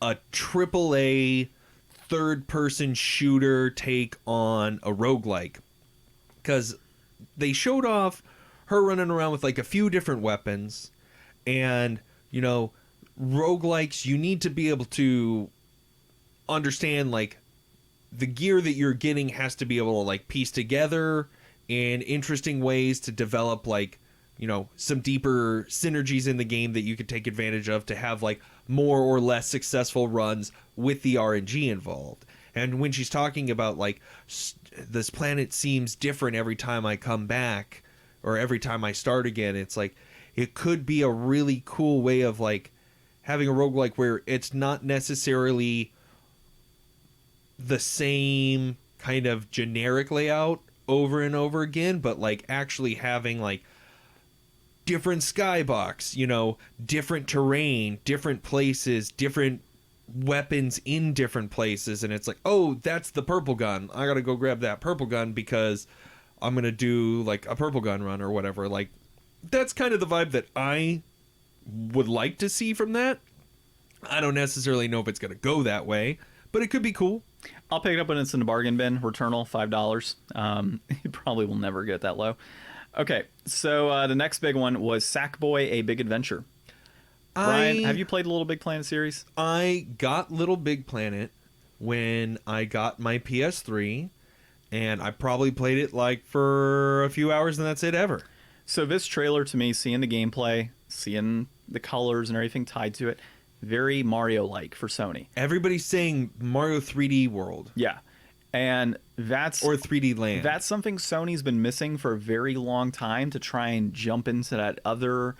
a AAA third person shooter take on a roguelike. Because they showed off her running around with like a few different weapons, and roguelikes, you need to be able to understand like the gear that you're getting has to be able to like piece together in interesting ways to develop like some deeper synergies in the game that you could take advantage of to have like more or less successful runs with the RNG involved. And when she's talking about like this planet seems different every time I come back or every time I start again, it's like it could be a really cool way of like having a roguelike where it's not necessarily the same kind of generic layout over and over again, but like actually having like different skybox, different terrain, different places, different weapons in different places. And it's like, oh, that's the purple gun. I gotta go grab that purple gun because I'm gonna do like a purple gun run or whatever. Like, that's kind of the vibe that I would like to see from that. I don't necessarily know if it's gonna go that way, but it could be cool. I'll pick it up when it's in the bargain bin. Returnal, $5. It probably will never get that low. Okay, so the next big one was Sackboy: A Big Adventure. Ryan, have you played the Little Big Planet series? I got Little Big Planet when I got my PS3, and I probably played it like for a few hours, and that's it ever. So this trailer, to me, seeing the gameplay, seeing the colors and everything tied to it, very Mario-like for Sony. Everybody's saying Mario 3D World. Yeah. And that's... Or 3D Land. That's something Sony's been missing for a very long time, to try and jump into that other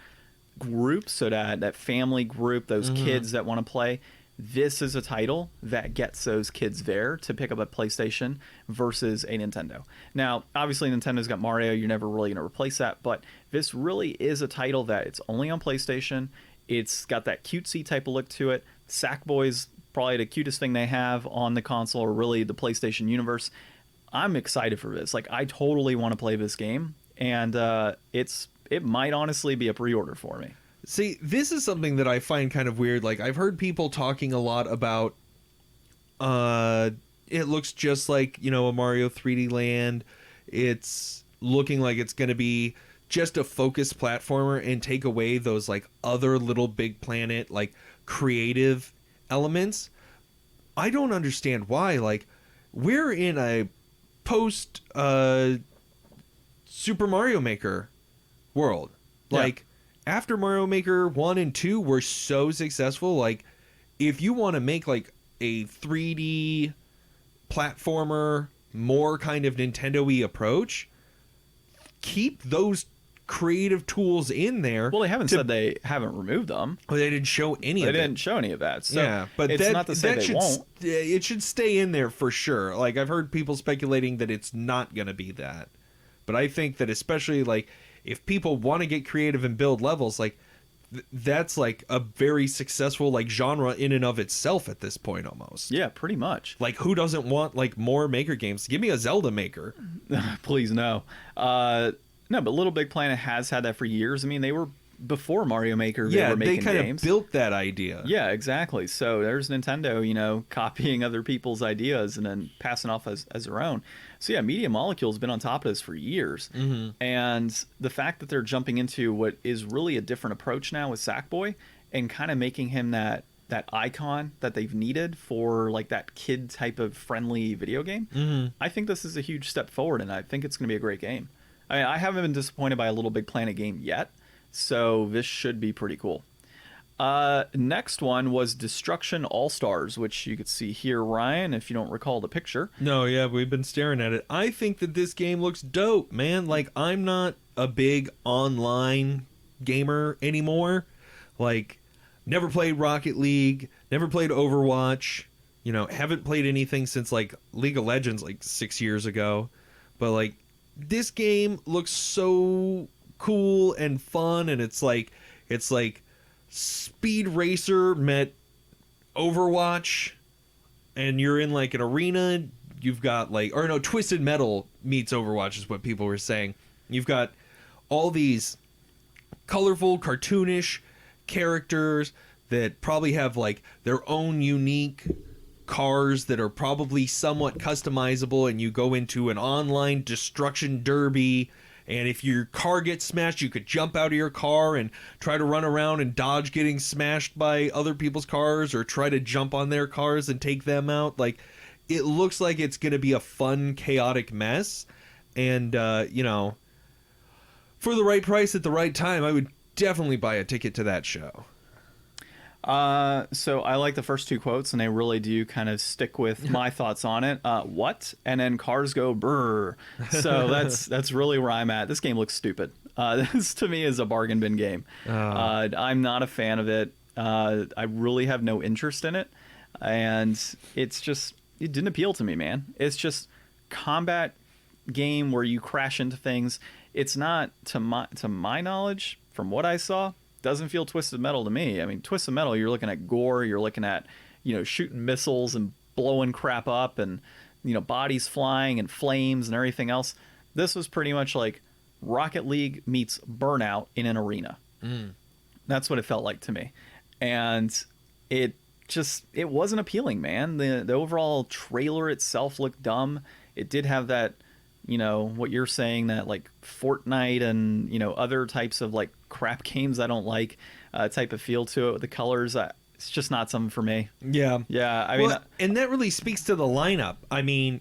group, so that family group, those kids that want to play. this is a title that gets those kids there to pick up a PlayStation versus a Nintendo. Now, obviously, Nintendo's got Mario. You're never really going to replace that. But this really is a title that it's only on PlayStation. It's got that cutesy type of look to it. Sackboy's probably the cutest thing they have on the console, or really the PlayStation universe. I'm excited for this. Like, I totally want to play this game. And it might honestly be a pre-order for me. See, this is something that I find kind of weird. Like, I've heard people talking a lot about it looks just like, you know, a Mario 3D Land. It's looking like it's going to be just a focused platformer and take away those, like, other Little Big Planet, like, creative elements. I don't understand why. Like, we're in a post Super Mario Maker world. Like, after Mario Maker 1 and 2 were so successful, like, if you want to make, like, a 3D platformer, more kind of Nintendo-y approach, keep those creative tools in there. Well, they haven't said they haven't removed them. Well, they didn't show any of it. They didn't show any of that. So yeah, but it's not to say they won't. It should stay in there for sure. Like, I've heard people speculating that it's not going to be that. But I think that especially, like, if people want to get creative and build levels, like, that's, like, a very successful, like, genre in and of itself at this point almost. Yeah, pretty much. Like, who doesn't want, like, more Maker games? Give me a Zelda Maker. Please, no. No, but Little Big Planet has had that for years. I mean, they were before Mario Maker. They were making kind games. of built that idea. Yeah, exactly. So there's Nintendo, you know, copying other people's ideas and then passing off as their own. So yeah, Media Molecule's been on top of this for years. Mm-hmm. And the fact that they're jumping into what is really a different approach now with Sackboy and kind of making him that icon that they've needed for, like, that kid type of friendly video game, mm-hmm. I think this is a huge step forward, and I think it's going to be a great game. I mean, I haven't been disappointed by a Little Big Planet game yet, so this should be pretty cool. Next one was Destruction All-Stars, which you could see here, Ryan, if you don't recall the picture. No, yeah, we've been staring at it. I think that this game looks dope, man. Like, I'm not a big online gamer anymore. Like, never played Rocket League, never played Overwatch, you know, haven't played anything since, like, League of Legends, like, 6 years ago. But, like, this game looks so cool and fun, and it's like Speed Racer met Overwatch, and you're in, like, an arena. You've got, like, or no, Twisted Metal meets Overwatch is what people were saying. You've got all these colorful, cartoonish characters that probably have, like, their own unique cars that are probably somewhat customizable, and you go into an online destruction derby, and if your car gets smashed, you could jump out of your car and try to run around and dodge getting smashed by other people's cars, or try to jump on their cars and take them out. Like, it looks like it's going to be a fun, chaotic mess, and you know, for the right price at the right time, I would definitely buy a ticket to that show. So I like the first two quotes, and they really do kind of stick with my thoughts on it. What? And then cars go brr. So that's really where I'm at. This game looks stupid. This to me is a bargain bin game. I'm not a fan of it. I really have no interest in it, and it didn't appeal to me, man. It's just combat game where you crash into things. It's not, to my knowledge, from what I saw, doesn't feel Twisted Metal to me. I mean, Twisted Metal, you're looking at gore, you're looking at, you know, shooting missiles and blowing crap up, and, you know, bodies flying and flames and everything else. This was pretty much like Rocket League meets Burnout in an arena. That's what it felt like to me. And it wasn't appealing, man. The overall trailer itself looked dumb. It did have that, you know, what you're saying, that, like, Fortnite and, you know, other types of, like, crap games I don't like type of feel to it with the colors. It's just not something for me. Yeah. I mean, and that really speaks to the lineup. I mean,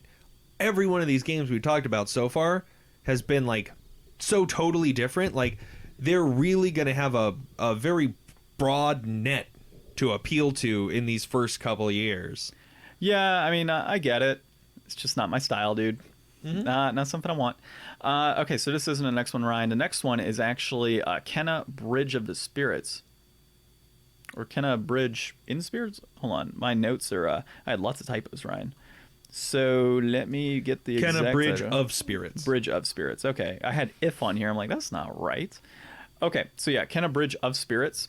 every one of these games we talked about so far has been, like, so totally different. Like, they're really going to have a very broad net to appeal to in these first couple of years. Yeah, I mean, I get it. It's just not my style, dude. Mm-hmm. Not something I want. Okay, so this isn't the next one, Ryan. The next one is actually Kenna Bridge of the Spirits. Or Kenna Bridge in Spirits? Hold on. My notes are... I had lots of typos, Ryan. So let me get the exact... Kenna Bridge title. of Spirits. Bridge of Spirits. Okay. I had if on here. I'm like, that's not right. Okay. So yeah, Kenna Bridge of Spirits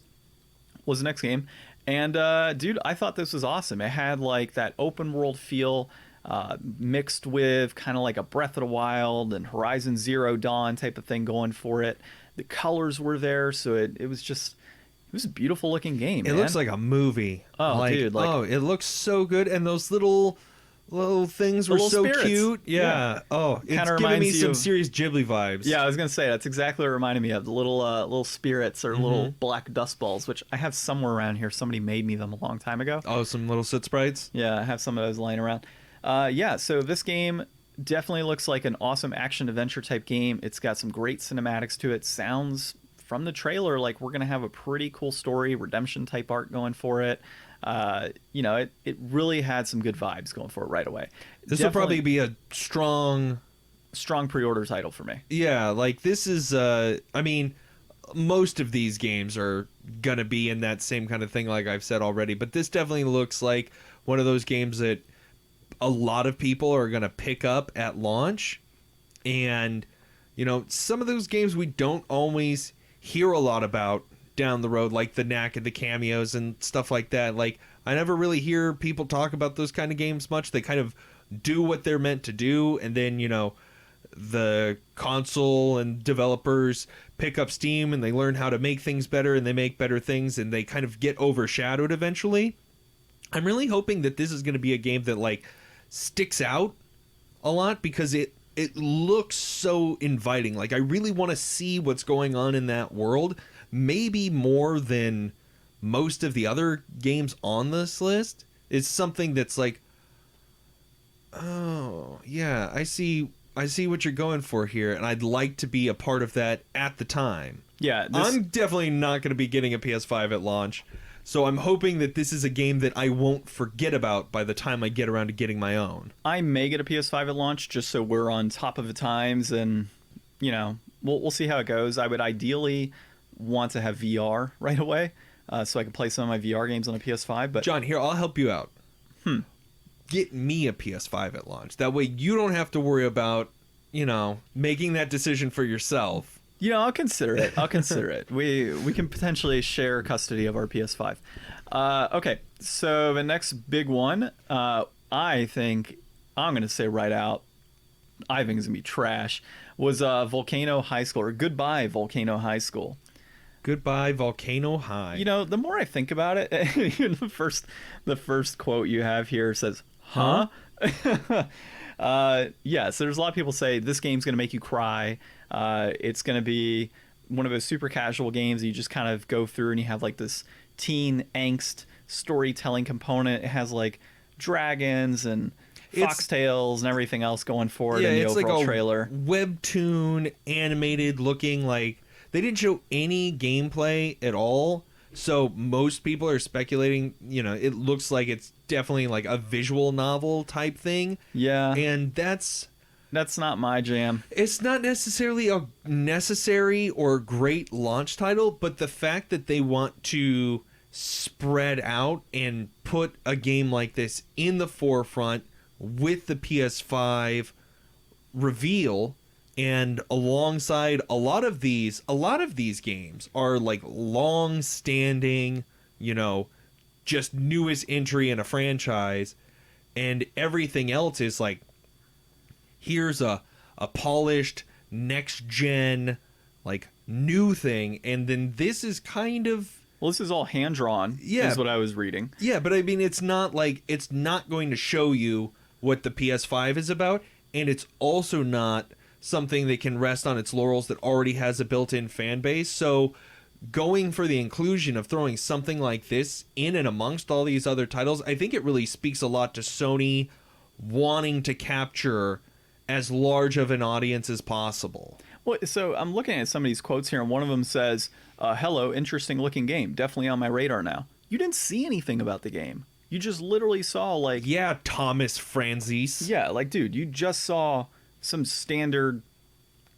was the next game. And dude, I thought this was awesome. It had like that open world feel mixed with kind of like a Breath of the Wild and Horizon Zero Dawn type of thing going for it. The colors were there, so it was just... It was a beautiful looking game. It looks like a movie. Oh, dude! Like, it looks so good, and those little things were so spirits. Cute. Yeah. Oh, it's giving me some serious Ghibli vibes. Yeah, I was gonna say that's exactly what it reminded me of. The little spirits or little black dust balls, which I have somewhere around here. Somebody made me them a long time ago. Oh, some little soot sprites. Yeah, I have some of those lying around. Yeah. So this game definitely looks like an awesome action adventure type game. It's got some great cinematics to it. Sounds from the trailer like we're gonna have a pretty cool story, redemption type arc going for it. It really had some good vibes going for it right away. This will probably be a strong pre-order title for me. Yeah, like this is I mean, most of these games are gonna be in that same kind of thing, like I've said already, but this definitely looks like one of those games that a lot of people are gonna pick up at launch. And some of those games we don't always hear a lot about down the road, like the knack and the cameos and stuff like that. Like, I never really hear people talk about those kind of games much. They kind of do what they're meant to do, and then the console and developers pick up steam and they learn how to make things better, and they make better things, and they kind of get overshadowed eventually. I'm really hoping that this is going to be a game that like sticks out a lot, because it looks so inviting. Like, I really want to see what's going on in that world, maybe more than most of the other games on this list. It's something that's like, oh yeah, I see what you're going for here, and I'd like to be a part of that at the time. Yeah, I'm definitely not going to be getting a PS5 at launch, so I'm hoping that this is a game that I won't forget about by the time I get around to getting my own. I may get a PS5 at launch just so we're on top of the times, and we'll see how it goes. I would ideally want to have VR right away, so I can play some of my VR games on a PS5. But John, here, I'll help you out. Get me a PS5 at launch. That way you don't have to worry about, making that decision for yourself. I'll consider it. We can potentially share custody of our PS5. Okay, so the next big one, I think I'm gonna say right out, I think it's gonna be trash. Was Volcano High School, or Goodbye Volcano High School. Goodbye Volcano High. The more I think about it, the first quote you have here says, "Huh?" Yeah, so there's a lot of people say this game's going to make you cry. It's going to be one of those super casual games that you just kind of go through and you have like this teen angst storytelling component. It has like dragons and foxtails and everything else going for it in the overall like a trailer. Webtoon animated looking, like they didn't show any gameplay at all. So most people are speculating, it looks like it's definitely like a visual novel type thing. Yeah. And that's not my jam. It's not necessarily a necessary or great launch title, but the fact that they want to spread out and put a game like this in the forefront with the PS5 reveal, and alongside a lot of these games are like long-standing, just newest entry in a franchise, and everything else is like, here's a polished next gen like new thing, and then this is kind of, well, this is all hand drawn. Yeah, is what I was reading. Yeah, but I mean, it's not going to show you what the PS5 is about, and it's also not something that can rest on its laurels that already has a built-in fan base. So going for the inclusion of throwing something like this in and amongst all these other titles, I think it really speaks a lot to Sony wanting to capture as large of an audience as possible. Well, so I'm looking at some of these quotes here, and one of them says, hello, interesting looking game, definitely on my radar now. You didn't see anything about the game. You just literally saw like... Yeah, Thomas Franzese. Yeah, like, dude, you just saw some standard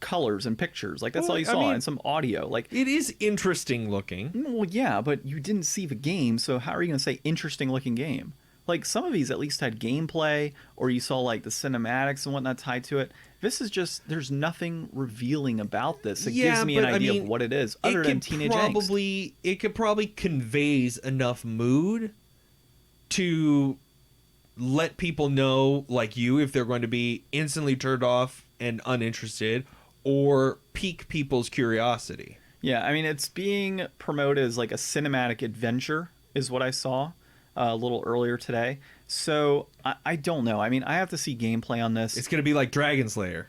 colors and pictures. Like, that's all you saw, and some audio. Like, it is interesting looking. Well, yeah, but you didn't see the game, so how are you going to say interesting looking game? Like, some of these at least had gameplay, or you saw, like, the cinematics and whatnot tied to it. This is just, there's nothing revealing about this. It gives me an idea of what it is, other than teenage angst. It could probably conveys enough mood to let people know, like you, if they're going to be instantly turned off and uninterested, or pique people's curiosity. Yeah, I mean, it's being promoted as like a cinematic adventure, is what I saw a little earlier today. So I don't know. I mean, I have to see gameplay on this. It's going to be like Dragon Slayer.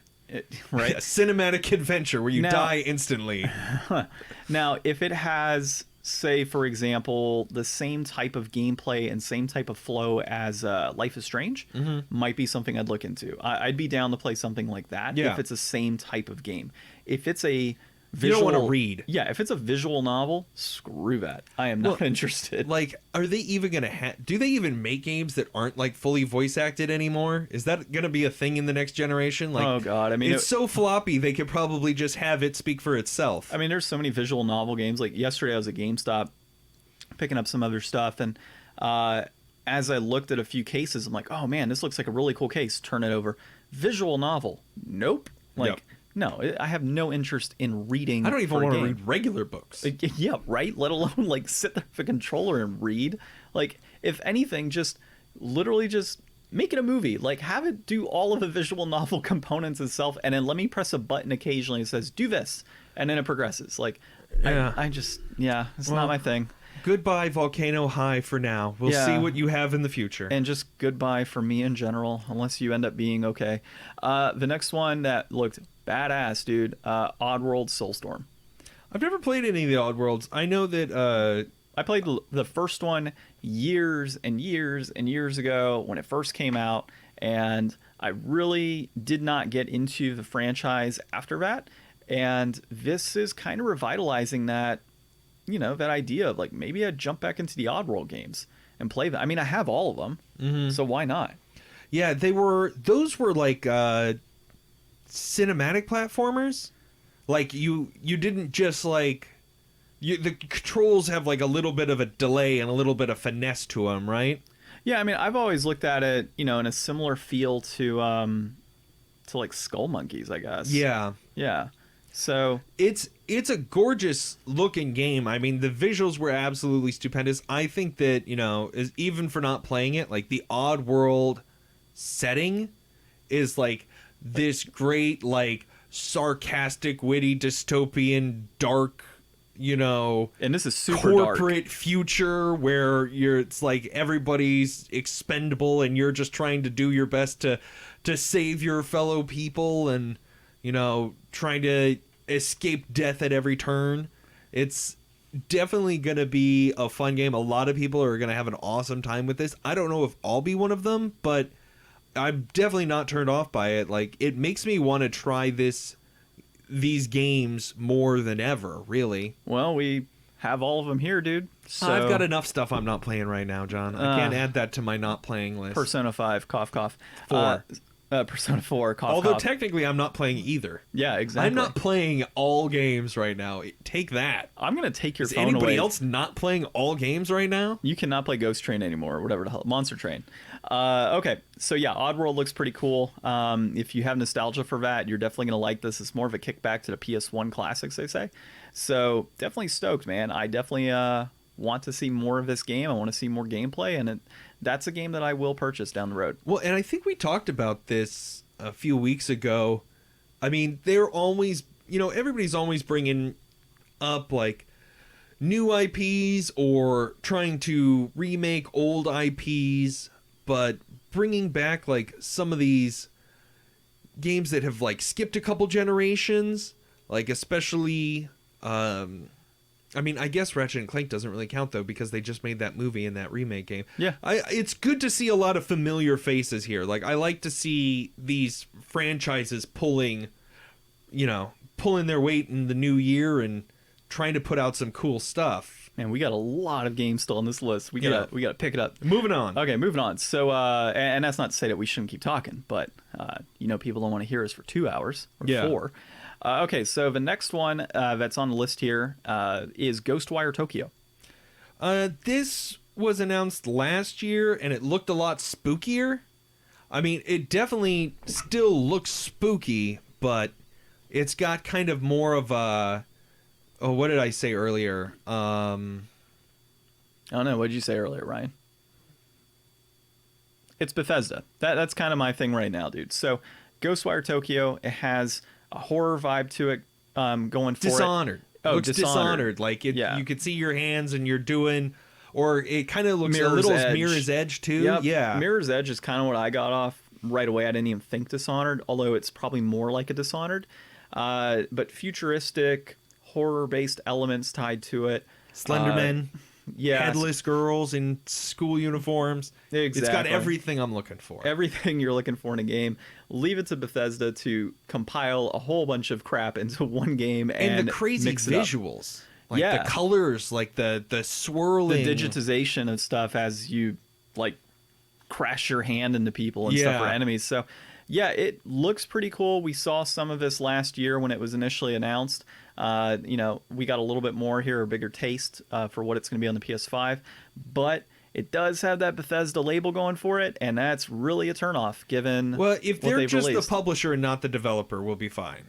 Right? A cinematic adventure where you die instantly. Now, if it has, say, for example, the same type of gameplay and same type of flow as Life is Strange, might be something I'd look into. I'd be down to play something like that if it's the same type of game. If it's a visual, you don't want to read. Yeah, if it's a visual novel, screw that. I am not interested. Like, are they even going to do they even make games that aren't like fully voice acted anymore? Is that going to be a thing in the next generation? Like, oh god, I mean, it's so floppy they could probably just have it speak for itself. I mean, there's so many visual novel games. Like, yesterday I was at GameStop picking up some other stuff, and as I looked at a few cases, I'm like, oh man, this looks like a really cool case. Turn it over. Visual novel. Nope. Like, no, I have no interest in reading. I don't even want to read regular books. Yeah, right? Let alone, like, sit there with a controller and read. Like, if anything, just literally just make it a movie. Like, have it do all of the visual novel components itself, and then let me press a button occasionally that says, do this, and then it progresses. Like, I just, it's not my thing. Goodbye, Volcano High, for now. We'll see what you have in the future. And just goodbye for me in general, unless you end up being okay. The next one that looked badass, dude, Oddworld Soulstorm. I've never played any of the Oddworlds. I know that I played the first one years and years and years ago when it first came out, and I really did not get into the franchise after that. And this is kind of revitalizing that, you know, that idea of, like, maybe I'd jump back into the Oddworld games and play them. I mean, I have all of them, so why not? Yeah, those were like cinematic platformers. Like, you didn't just, like, the controls have, like, a little bit of a delay and a little bit of finesse to them, right? Yeah, I mean, I've always looked at it, you know, in a similar feel to like Skull Monkeys, I guess. Yeah. So it's a gorgeous looking game. I mean, the visuals were absolutely stupendous. I think that, you know, even for not playing it, like, the Oddworld setting is like this great, like, sarcastic, witty, dystopian, dark, you know, and this is super corporate dark future where it's like everybody's expendable and you're just trying to do your best to save your fellow people and, you know, trying to escape death at every turn. It's definitely going to be a fun game. A lot of people are going to have an awesome time with this. I don't know if I'll be one of them, but I'm definitely not turned off by it. Like, it makes me want to try these games more than ever, really. Well, we have all of them here, dude. So I've got enough stuff I'm not playing right now, John. I can't add that to my not playing list. Persona 5, cough, cough. 4. Persona 4, cough, Although cough. technically I'm not playing either. Yeah, exactly. I'm not playing all games right now. Take that. I'm going to take your Is phone anybody away. else not playing all games right now? You cannot play Ghost Train anymore, or whatever the hell. Monster Train. Okay, so yeah, Oddworld looks pretty cool. If you have nostalgia for that, you're definitely going to like this. It's more of a kickback to the PS1 classics, they say. So definitely stoked, man. I definitely want to see more of this game. I want to see more gameplay, and that's a game that I will purchase down the road. Well, and I think we talked about this a few weeks ago. I mean, they're always, you know, everybody's always bringing up, like, new IPs or trying to remake old IPs, but bringing back, like, some of these games that have, like, skipped a couple generations, like, especially I mean, I guess Ratchet and Clank doesn't really count, though, because they just made that movie and that remake game. Yeah. It's good to see a lot of familiar faces here. Like, I like to see these franchises pulling their weight in the new year and trying to put out some cool stuff. Man, we got a lot of games still on this list. We gotta pick it up. Moving on. Okay, moving on. So, and that's not to say that we shouldn't keep talking, but you know, people don't want to hear us for 2 hours or 4. Okay, so the next one that's on the list here is Ghostwire Tokyo. This was announced last year, and it looked a lot spookier. I mean, it definitely still looks spooky, but it's got kind of more of a... Oh, what did I say earlier? I don't know. What did you say earlier, Ryan? It's Bethesda. That's kind of my thing right now, dude. So Ghostwire Tokyo, it has a horror vibe to it going for Dishonored. it. Oh, looks Dishonored. Like, you could see your hands and you're doing... Or it kind of looks Mirror's a little Edge. Mirror's Edge, too. Yep. Yeah. Mirror's Edge is kind of what I got off right away. I didn't even think Dishonored, although it's probably more like a Dishonored. But futuristic, horror-based elements tied to it. Slenderman. Yeah. Headless girls in school uniforms. Exactly. It's got everything I'm looking for. Everything you're looking for in a game. Leave it to Bethesda to compile a whole bunch of crap into one game and the crazy mix it up. visuals. Like the colors, like the swirling. The digitization of stuff as you like crash your hand into people and stuff for enemies. So yeah, it looks pretty cool. We saw some of this last year when it was initially announced. We got a little bit more here, a bigger taste for what it's going to be on the PS5. But it does have that Bethesda label going for it, and that's really a turnoff given Well, if they're just released. the publisher and not the developer, we'll be fine.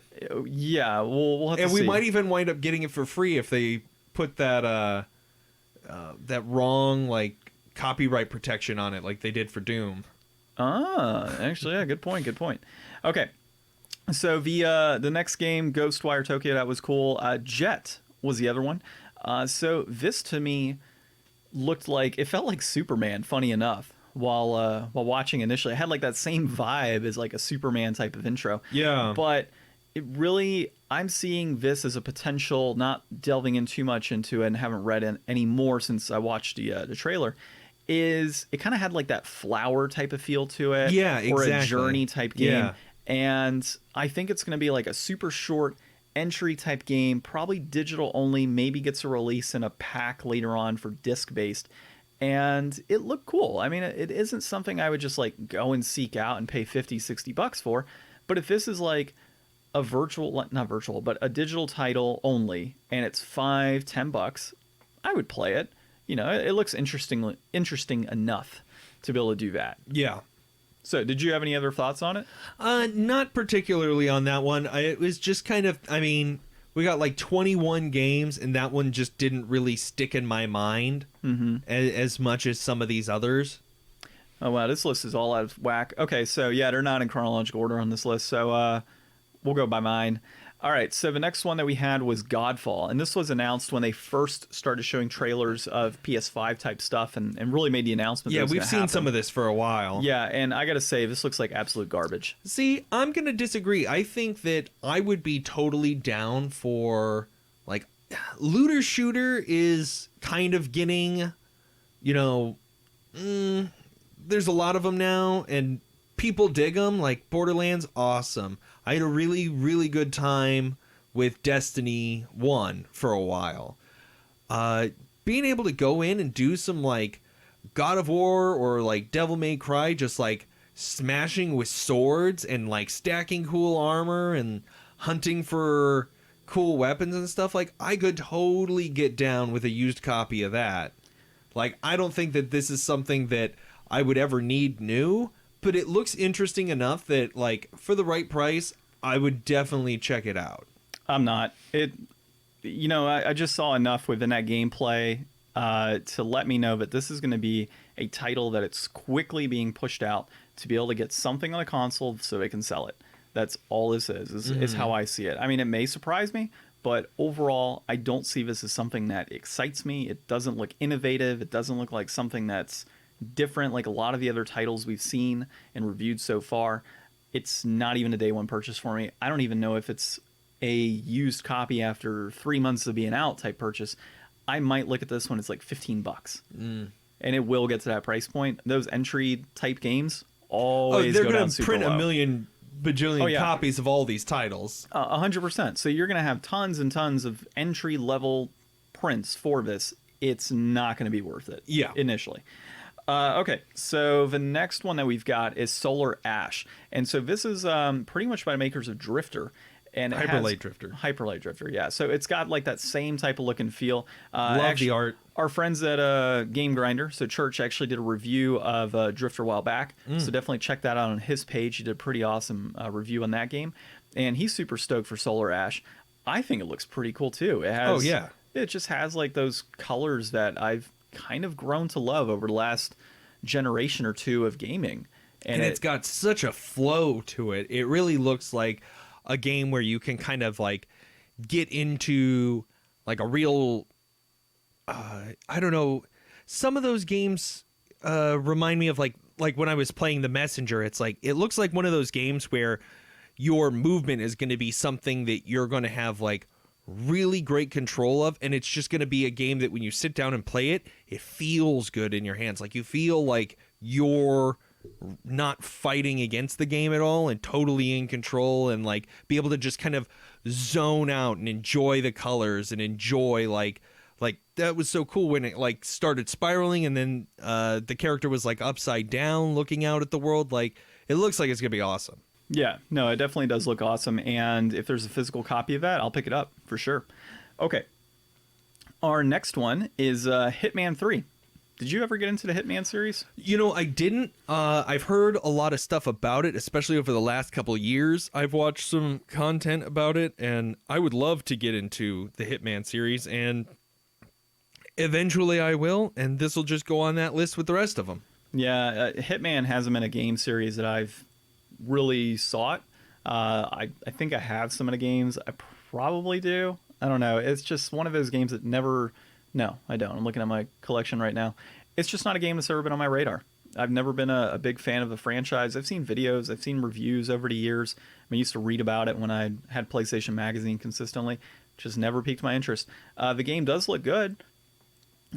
Yeah, we'll have to And see. we might even wind up getting it for free if they put that that wrong like copyright protection on it, like they did for Doom. Actually, yeah, good point. Okay, so the next game, Ghostwire Tokyo, that was cool. Jet was the other one. So this to me looked like, it felt like Superman, funny enough, while watching initially. It had like that same vibe as like a Superman type of intro. Yeah. But it really, I'm seeing this as a potential, not delving in too much into it and haven't read any more since I watched the trailer, is it kind of had like that Flower type of feel to it. Yeah, Or a exactly. Journey type game. Yeah. And I think it's going to be like a super short entry type game, probably digital only, maybe gets a release in a pack later on for disc based. And it looked cool. I mean, it isn't something I would just like go and seek out and pay $50-$60 for. But if this is like a not virtual, but a digital title only, and it's $5-$10, I would play it. You know, it looks interesting enough to be able to do that. Yeah. So, did you have any other thoughts on it? Not particularly on that one. It was just kind of, I mean, we got like 21 games, and that one just didn't really stick in my mind as much as some of these others. Oh, wow, this list is all out of whack. Okay, so yeah, they're not in chronological order on this list, so we'll go by mine. All right, so the next one that we had was Godfall, and this was announced when they first started showing trailers of PS5 type stuff and really made the announcement. Yeah, that we've seen some of this for a while. Yeah, and I gotta say, this looks like absolute garbage. See, I'm going to disagree. I think that I would be totally down for, like, looter shooter is kind of getting, there's a lot of them now, and people dig them. Like, Borderlands, awesome. I had a really, really good time with Destiny 1 for a while. Being able to go in and do some, like, God of War or, like, Devil May Cry, just, like, smashing with swords and, like, stacking cool armor and hunting for cool weapons and stuff, like, I could totally get down with a used copy of that. Like, I don't think that this is something that I would ever need new, but it looks interesting enough that, like, for the right price, I would definitely check it out. I'm not. I just saw enough within that gameplay to let me know that this is going to be a title that it's quickly being pushed out to be able to get something on a console so they can sell it. That's all this is how I see it. I mean, it may surprise me, but overall, I don't see this as something that excites me. It doesn't look innovative. It doesn't look like something that's different like a lot of the other titles we've seen and reviewed so far. It's not even a day one purchase for me. I don't even know if it's a used copy after 3 months of being out type purchase. I might look at this when it's like $15. And it will get to that price point. Those entry type games always they're go down gonna super print low. a million bajillion copies of all these titles. 100%. So you're going to have tons and tons of entry level prints for this. It's not going to be worth it. Yeah. Initially. Okay, so the next one that we've got is Solar Ash. And so this is pretty much by the makers of Drifter. And it Hyper has Light Drifter. Hyper Light Drifter, yeah. So it's got like that same type of look and feel. Love the art. Our friends at Game Grinder, so Church actually did a review of Drifter a while back. So definitely check that out on his page. He did a pretty awesome review on that game. And he's super stoked for Solar Ash. I think it looks pretty cool too. It has, it just has like those colors that I've kind of grown to love over the last generation or two of gaming. And it's got such a flow to it. It really looks like a game where you can kind of like get into like a real I don't know, some of those games remind me of like when I was playing The Messenger. It's like it looks like one of those games where your movement is going to be something that you're going to have like really great control of, and it's just going to be a game that when you sit down and play it, it feels good in your hands. Like you feel like you're not fighting against the game at all and totally in control, and like be able to just kind of zone out and enjoy the colors and enjoy like that was so cool when it like started spiraling and then the character was like upside down looking out at the world. Like it looks like it's gonna be awesome. Yeah, no, it definitely does look awesome, and if there's a physical copy of that, I'll pick it up for sure. Okay, our next one is Hitman 3. Did you ever get into the Hitman series? You know, I didn't. I've heard a lot of stuff about it, especially over the last couple of years. I've watched some content about it, and I would love to get into the Hitman series, and eventually I will, and this will just go on that list with the rest of them. Yeah, Hitman hasn't been a game series that I've really sought. I think I have some of the games. I probably do. I don't know. It's just one of those games that never... No, I don't. I'm looking at my collection right now. It's just not a game that's ever been on my radar. I've never been a big fan of the franchise. I've seen videos. I've seen reviews over the years. I used to read about it when I had PlayStation Magazine consistently. Just never piqued my interest. The game does look good.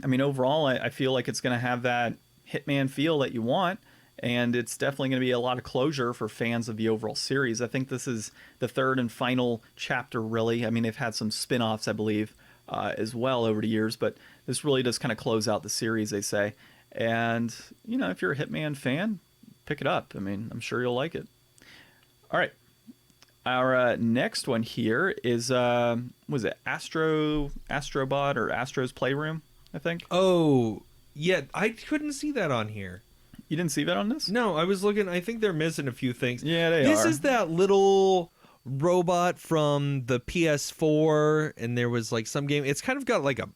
I mean, overall, I feel like it's going to have that Hitman feel that you want. And it's definitely going to be a lot of closure for fans of the overall series. I think this is the third and final chapter, really. I mean, they've had some spin-offs, I believe, as well over the years, but this really does kind of close out the series, they say. And, you know, if you're a Hitman fan, pick it up. I mean, I'm sure you'll like it. All right. Our next one here is, was it Astrobot or Astro's Playroom, I think? Oh, yeah, I couldn't see that on here. You didn't see that on this? No, I was looking. I think they're missing a few things. Yeah, they are. This is that little robot from the PS4, and there was like some game. It's kind of got like a...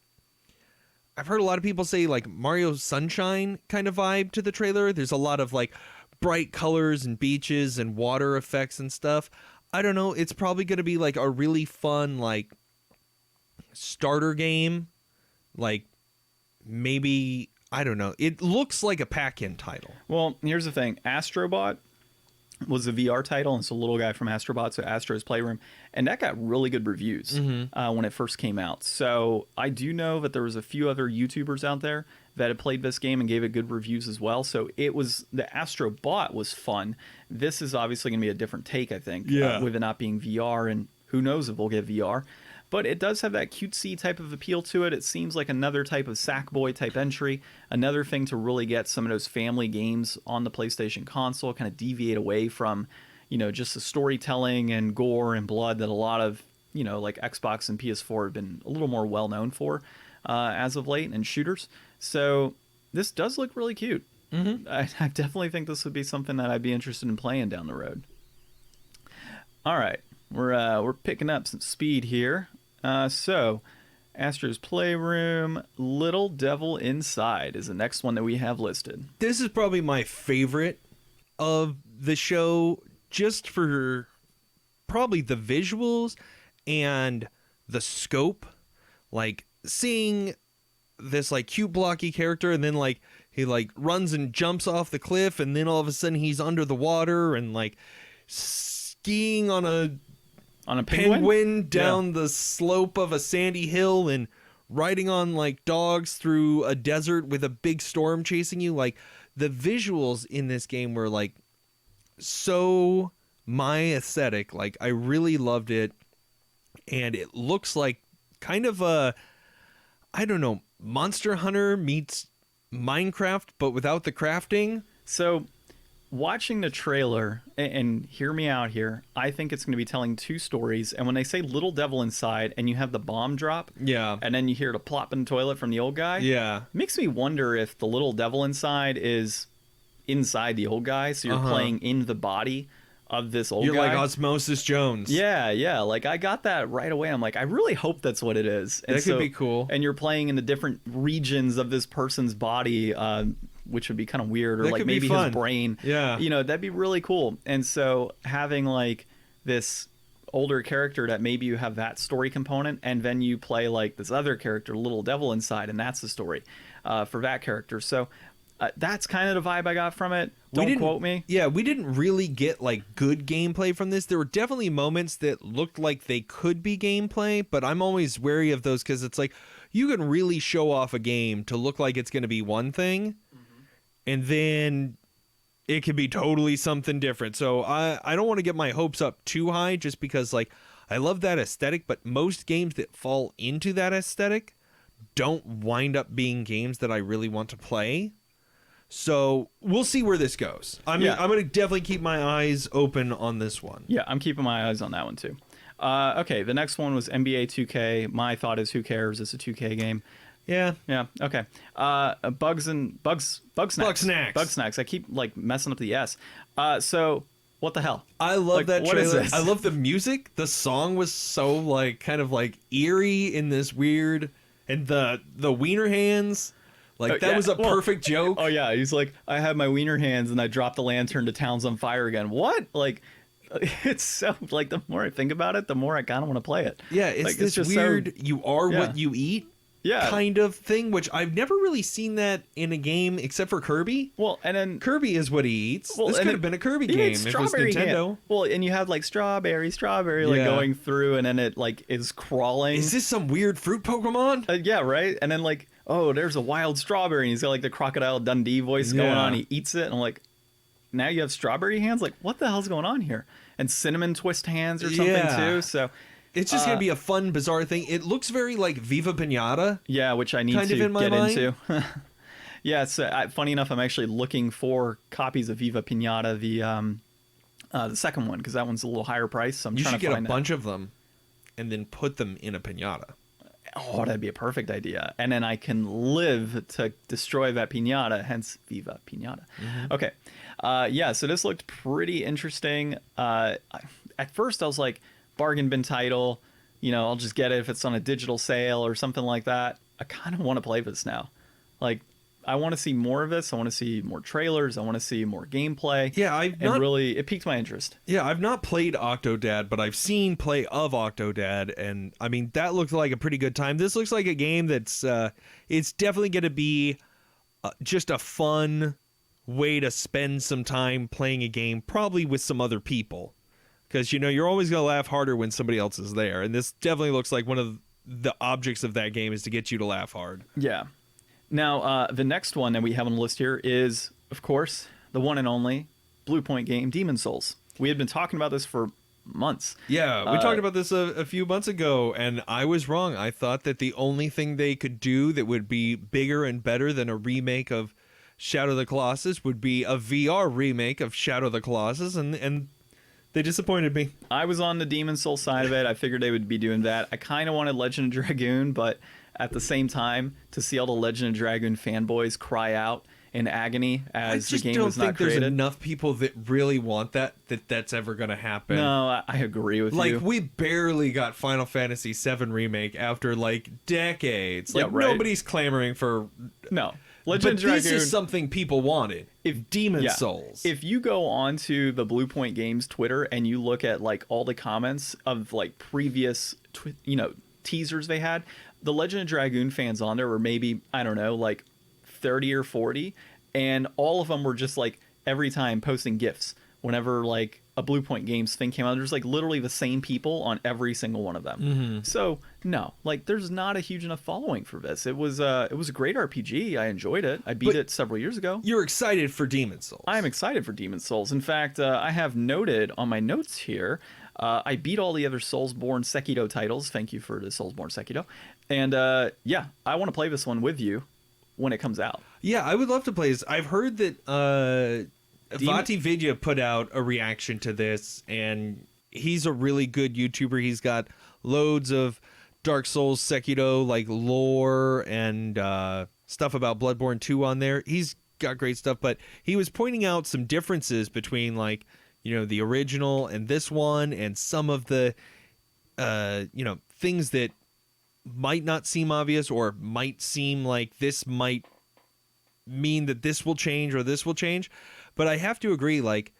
I've heard a lot of people say like Mario Sunshine kind of vibe to the trailer. There's a lot of like bright colors and beaches and water effects and stuff. I don't know. It's probably going to be like a really fun like starter game. Like maybe... I don't know. It looks like a pack-in title. Well, here's the thing. Astrobot was a VR title, and it's a little guy from Astrobot, so Astro's Playroom, and that got really good reviews when it first came out. So I do know that there was a few other YouTubers out there that had played this game and gave it good reviews as well. So it was... The Astrobot was fun. This is obviously going to be a different take, I think, with it not being VR, and who knows if we'll get VR. But it does have that cutesy type of appeal to it. It seems like another type of Sackboy type entry. Another thing to really get some of those family games on the PlayStation console, kind of deviate away from, you know, just the storytelling and gore and blood that a lot of, you know, like Xbox and PS4 have been a little more well known for as of late, and shooters. So this does look really cute. I definitely think this would be something that I'd be interested in playing down the road. All right. We're picking up some speed here. So, Astro's Playroom, Little Devil Inside is the next one that we have listed. This is probably my favorite of the show, just for probably the visuals and the scope. Like, seeing this, like, cute blocky character, and then, like, he, like, runs and jumps off the cliff, and then all of a sudden he's under the water, and, like, skiing on a penguin down the slope of a sandy hill, and riding on like dogs through a desert with a big storm chasing you. Like, the visuals in this game were like so my aesthetic. Like, I really loved it, and it looks like kind of a, I don't know, Monster Hunter meets Minecraft but without the crafting. So watching the trailer, and hear me out here, I think it's going to be telling two stories. And when they say Little Devil Inside and you have the bomb drop, Yeah. and then you hear the plop in the toilet from the old guy, Yeah. it makes me wonder if the Little Devil Inside is inside the old guy, so you're playing in the body of this old guy. You're like Osmosis Jones. Yeah. Like, I got that right away. I'm like, I really hope that's what it is. And That could be cool. And you're playing in the different regions of this person's body, which would be kind of weird, or That like could be maybe fun. his brain. Yeah. You know, that'd be really cool. And so having like this older character that maybe you have that story component, and then you play like this other character, Little Devil Inside, and that's the story for that character. So that's kind of the vibe I got from it. Don't quote me. Yeah, we didn't really get like good gameplay from this. There were definitely moments that looked like they could be gameplay, but I'm always wary of those because it's like you can really show off a game to look like it's going to be one thing, and then it could be totally something different. So I don't want to get my hopes up too high just because like I love that aesthetic, but most games that fall into that aesthetic don't wind up being games that I really want to play. So we'll see where this goes. I'm going to definitely keep my eyes open on this one. Yeah, I'm keeping my eyes on that one too. Okay, the next one was NBA 2K. My thought is, who cares? It's a 2K game. Yeah. Okay. Bug Snacks. Bug Snacks. I keep like messing up the S. So what the hell? I love like, that what is trailer. this? I love the music. The song was so like kind of like eerie in this weird, and the wiener hands. Like that was a perfect joke. Oh yeah, he's like, I had my wiener hands and I dropped the lantern to town's on fire again. What? Like, it's so like the more I think about it, the more I kind of want to play it. Yeah, it's like, this just weird. So, you are what you eat. Yeah. Kind of thing, which I've never really seen that in a game except for Kirby. Well, and then Kirby is what he eats. This could have been a Kirby game if it was Nintendo. Well, and you have like strawberry, like going through, and then it like is crawling. Is this some weird fruit Pokemon? Yeah, right. And then like, oh, there's a wild strawberry, and he's got like the Crocodile Dundee voice going on. He eats it, and I'm like, now you have strawberry hands. Like, what the hell's going on here? And cinnamon twist hands or something too. So. It's just going to be a fun, bizarre thing. It looks very like Viva Pinata. Yeah, which I need kind to of in my get mind. into. Yeah, so funny enough, I'm actually looking for copies of Viva Pinata, the second one, because that one's a little higher price. So I'm trying to find You should get a bunch of them and then put them in a pinata. Oh, that'd be a perfect idea. And then I can live to destroy that pinata, hence Viva Pinata. Mm-hmm. Okay. Yeah, so this looked pretty interesting. At first, I was like, bargain bin title, you know, I'll just get it if it's on a digital sale or something like that. I kind of want to play this now. Like, I want to see more of this. I want to see more trailers. I want to see more gameplay. Yeah, it piqued my interest. Yeah, I've not played Octodad, but I've seen play of Octodad, and I mean that looked like a pretty good time. This looks like a game that's it's definitely going to be just a fun way to spend some time playing a game, probably with some other people. Because, you know, you're always going to laugh harder when somebody else is there. And this definitely looks like one of the objects of that game is to get you to laugh hard. Yeah. Now, the next one that we have on the list here is, of course, the one and only Blue Point game, Demon's Souls. We had been talking about this for months. Yeah, we talked about this a few months ago, and I was wrong. I thought that the only thing they could do that would be bigger and better than a remake of Shadow of the Colossus would be a VR remake of Shadow of the Colossus, and they disappointed me. I was on the Demon's Souls side of it. I figured they would be doing that. I kind of wanted Legend of Dragoon, but at the same time, to see all the Legend of Dragoon fanboys cry out in agony as the game was not created. I just don't think there's enough people that really want that's ever going to happen. No, I agree with you. Like, we barely got Final Fantasy VII Remake after, like, decades. Like, yeah, right. Nobody's clamoring for... No. Legend of Dragoon, this is something people wanted. Demon's Souls. If you go onto the Blue Point Games Twitter and you look at like all the comments of like previous teasers they had, the Legend of Dragoon fans on there were maybe, I don't know, like 30 or 40, and all of them were just like every time posting GIFs whenever like a Blue Point Games thing came out. There's like literally the same people on every single one of them. Mm-hmm. So no, like there's not a huge enough following for this. It was a great RPG. I enjoyed it. I beat it several years ago. You're excited for Demon's Souls. I am excited for Demon's Souls. In fact, I have noted on my notes here, I beat all the other Soulsborne Sekiro titles. Thank you for the Soulsborne Sekiro. And yeah, I want to play this one with you when it comes out. Yeah, I would love to play this. I've heard that Vati Vidya put out a reaction to this, and he's a really good YouTuber. He's got loads of Dark Souls, Sekiro, like lore and stuff about Bloodborne 2 on there. He's got great stuff, but he was pointing out some differences between like, the original and this one, and some of the, things that might not seem obvious or might seem like this might mean that this will change or this will change. But I have to agree, like,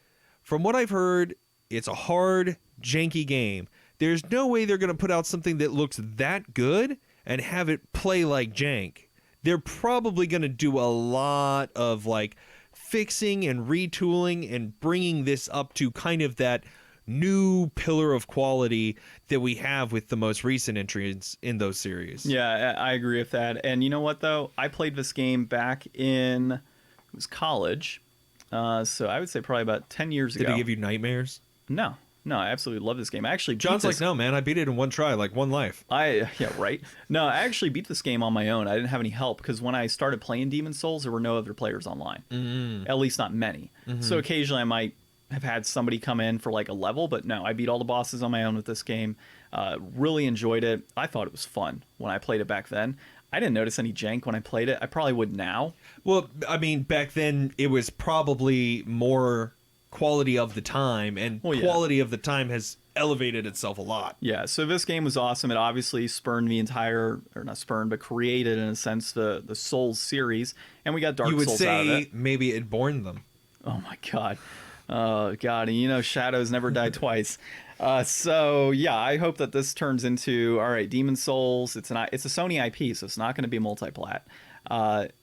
from what I've heard, it's a hard, janky game. There's no way they're going to put out something that looks that good and have it play like jank. They're probably going to do a lot of like fixing and retooling and bringing this up to kind of that new pillar of quality that we have with the most recent entries in those series. Yeah, I agree with that. And you know what, though? I played this game back in, it was college. So I would say probably about 10 years ago. Did it give you nightmares? No, I absolutely love this game. I actually beat John's like, no, man, I beat it in one try, like one life. Yeah, right. No, I actually beat this game on my own. I didn't have any help because when I started playing Demon's Souls, there were no other players online. At least not many. So occasionally I might have had somebody come in for like a level, but no, I beat all the bosses on my own with this game. Really enjoyed it. I thought it was fun when I played it back then. I didn't notice any jank when I played it. I probably would now. Well, I mean, back then it was probably more quality of the time, and quality of the time has elevated itself a lot. Yeah, so this game was awesome. It obviously spurned the entire, or not spurned, but created, in a sense, the Souls series, and we got Dark Souls out of it. You would say maybe it born them. Oh my god. Oh god, and shadows never die twice. So yeah, I hope that this turns into, all right, Demon's Souls. It's a Sony IP, so it's not going to be multi-plat.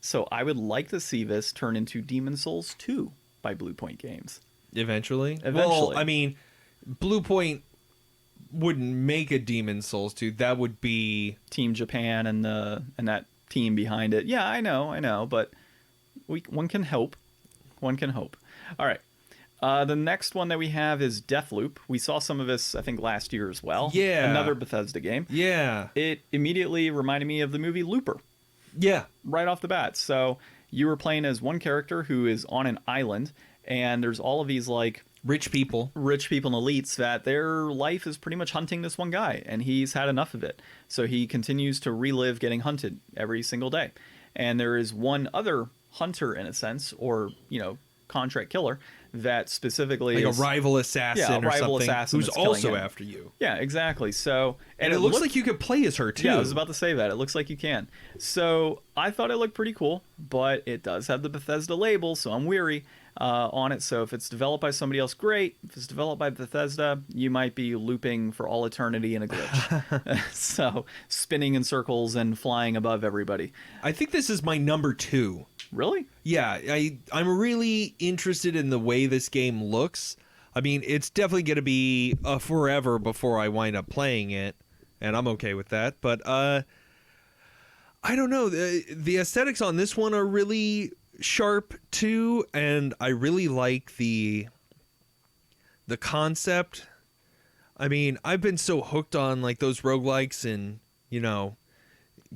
So I would like to see this turn into Demon's Souls 2 by Blue Point Games. Eventually. Well, I mean, Blue Point wouldn't make a Demon's Souls 2. That would be Team Japan and that team behind it. Yeah, I know, but one can hope. One can hope. All right. The next one that we have is Deathloop. We saw some of this, I think, last year as well. Yeah. Another Bethesda game. Yeah. It immediately reminded me of the movie Looper. Yeah. Right off the bat. So you were playing as one character who is on an island, and there's all of these like rich people and elites that their life is pretty much hunting this one guy, and he's had enough of it. So he continues to relive getting hunted every single day. And there is one other hunter, in a sense, or contract killer, that specifically like is a rival assassin who's also after you. Yeah, exactly. So and it looks like you could play as her too. Yeah, I was about to say that. It looks like you can. So I thought it looked pretty cool, but it does have the Bethesda label, so I'm weary on it. So if it's developed by somebody else, great. If it's developed by Bethesda, you might be looping for all eternity in a glitch. So spinning in circles and flying above everybody. I think this is my number 2. Really? Yeah, I'm really interested in the way this game looks. I mean, it's definitely going to be forever before I wind up playing it, and I'm okay with that. But I don't know. The aesthetics on this one are really sharp too, and I really like the concept. I mean, I've been so hooked on like those roguelikes and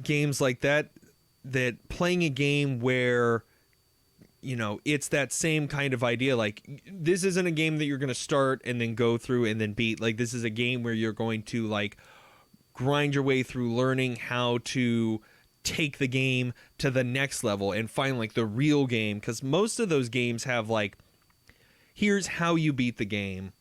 games like that playing a game where it's that same kind of idea. Like, this isn't a game that you're going to start and then go through and then beat. Like, this is a game where you're going to like grind your way through learning how to take the game to the next level and find like the real game, because most of those games have like, here's how you beat the game,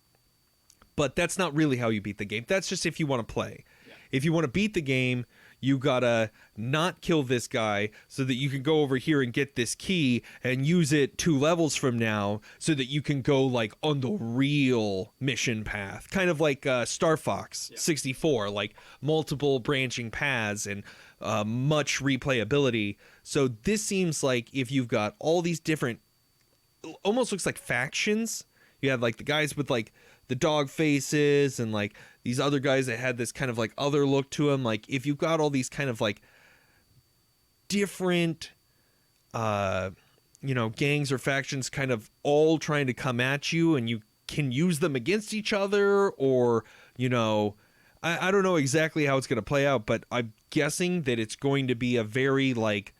but that's not really how you beat the game. That's just if you want to play. Yeah. If you want to beat the game, you gotta not kill this guy so that you can go over here and get this key and use it 2 levels from now so that you can go like on the real mission path. Kind of like Star Fox 64, like multiple branching paths and much replayability. So this seems like if you've got all these different, almost looks like factions. You have like the guys with like the dog faces and like these other guys that had this kind of like other look to them. Like if you've got all these kind of like different gangs or factions kind of all trying to come at you, and you can use them against each other, or I don't know exactly how it's going to play out, but I'm guessing that it's going to be a very like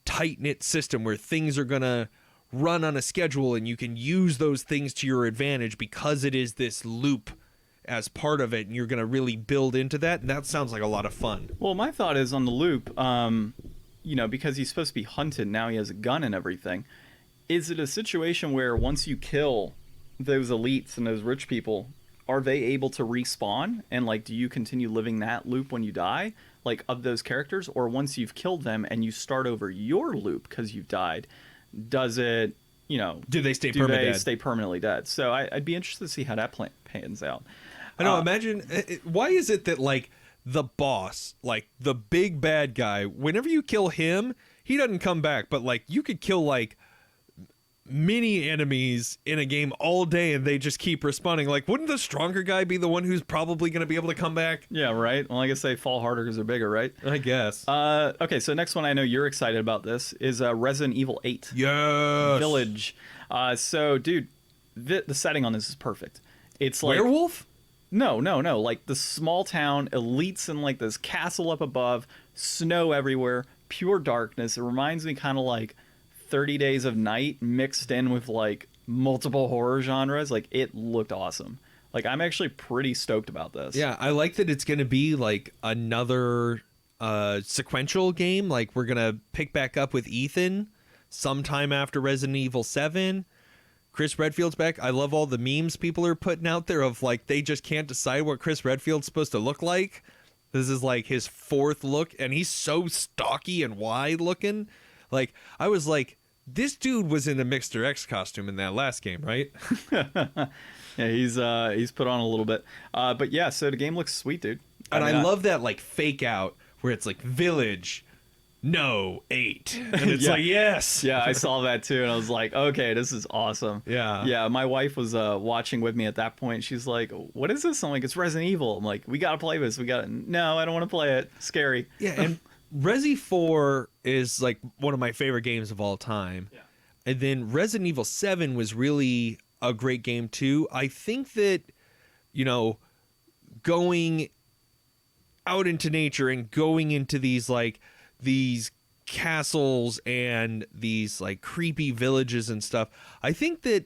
tight-knit system where things are going to run on a schedule, and you can use those things to your advantage because it is this loop as part of it, and you're going to really build into that. And that sounds like a lot of fun. Well, my thought is on the loop, because he's supposed to be hunted, now he has a gun and everything. Is it a situation where once you kill those elites and those rich people, are they able to respawn? And, like, do you continue living that loop when you die, like, of those characters? Or once you've killed them and you start over your loop because you've died, does it, Do they stay permanently dead? So I'd be interested to see how that pans out. I know, imagine, why is it that, like, the boss, like, the big bad guy, whenever you kill him, he doesn't come back, but, like, you could kill, like, mini enemies in a game all day and they just keep respawning. Like, wouldn't the stronger guy be the one who's probably going to be able to come back? Yeah, right. Well, I guess they fall harder because they're bigger, right? I guess. Okay, so next one, I know you're excited about this, is Resident Evil 8. Yes. Village. So, dude, the setting on this is perfect. It's like... Werewolf? No. Like, the small town, elites in, like, this castle up above, snow everywhere, pure darkness. It reminds me kind of like 30 Days of Night mixed in with, like, multiple horror genres. Like, it looked awesome. Like, I'm actually pretty stoked about this. Yeah, I like that it's going to be, like, another sequential game. Like, we're going to pick back up with Ethan sometime after Resident Evil 7. Chris Redfield's back. I love all the memes people are putting out there of, like, they just can't decide what Chris Redfield's supposed to look like. This is, like, his fourth look, and he's so stocky and wide looking. Like, I was like, this dude was in a Mr. X costume in that last game, right? Yeah, he's put on a little bit. But yeah, so the game looks sweet, dude. I love that, like, fake out where it's like Village, no, 8. And it's like, yes. Yeah, I saw that too, and I was like, okay, this is awesome. Yeah. Yeah, my wife was watching with me at that point. She's like, what is this? I'm like, it's Resident Evil. I'm like, we got to play this. No, I don't want to play it. Scary. Yeah, and Resi 4 is, like, one of my favorite games of all time. Yeah. And then Resident Evil 7 was really a great game too. I think that, going out into nature and going into these castles and these, like, creepy villages and stuff, I think that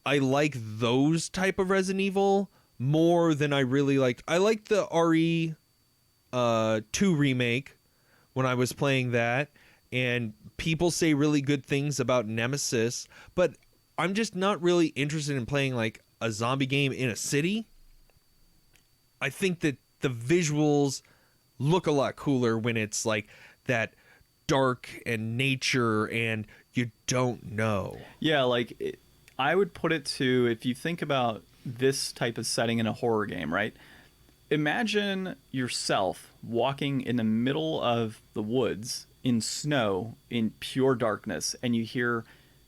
I like those type of Resident Evil more than I really liked. I liked the RE2 remake when I was playing that, and people say really good things about Nemesis, but I'm just not really interested in playing, like, a zombie game in a city. I think that the visuals look a lot cooler when it's like that dark and nature and you don't know. Yeah, like, I would put it to, if you think about this type of setting in a horror game, right? Imagine yourself walking in the middle of the woods in snow in pure darkness, and you hear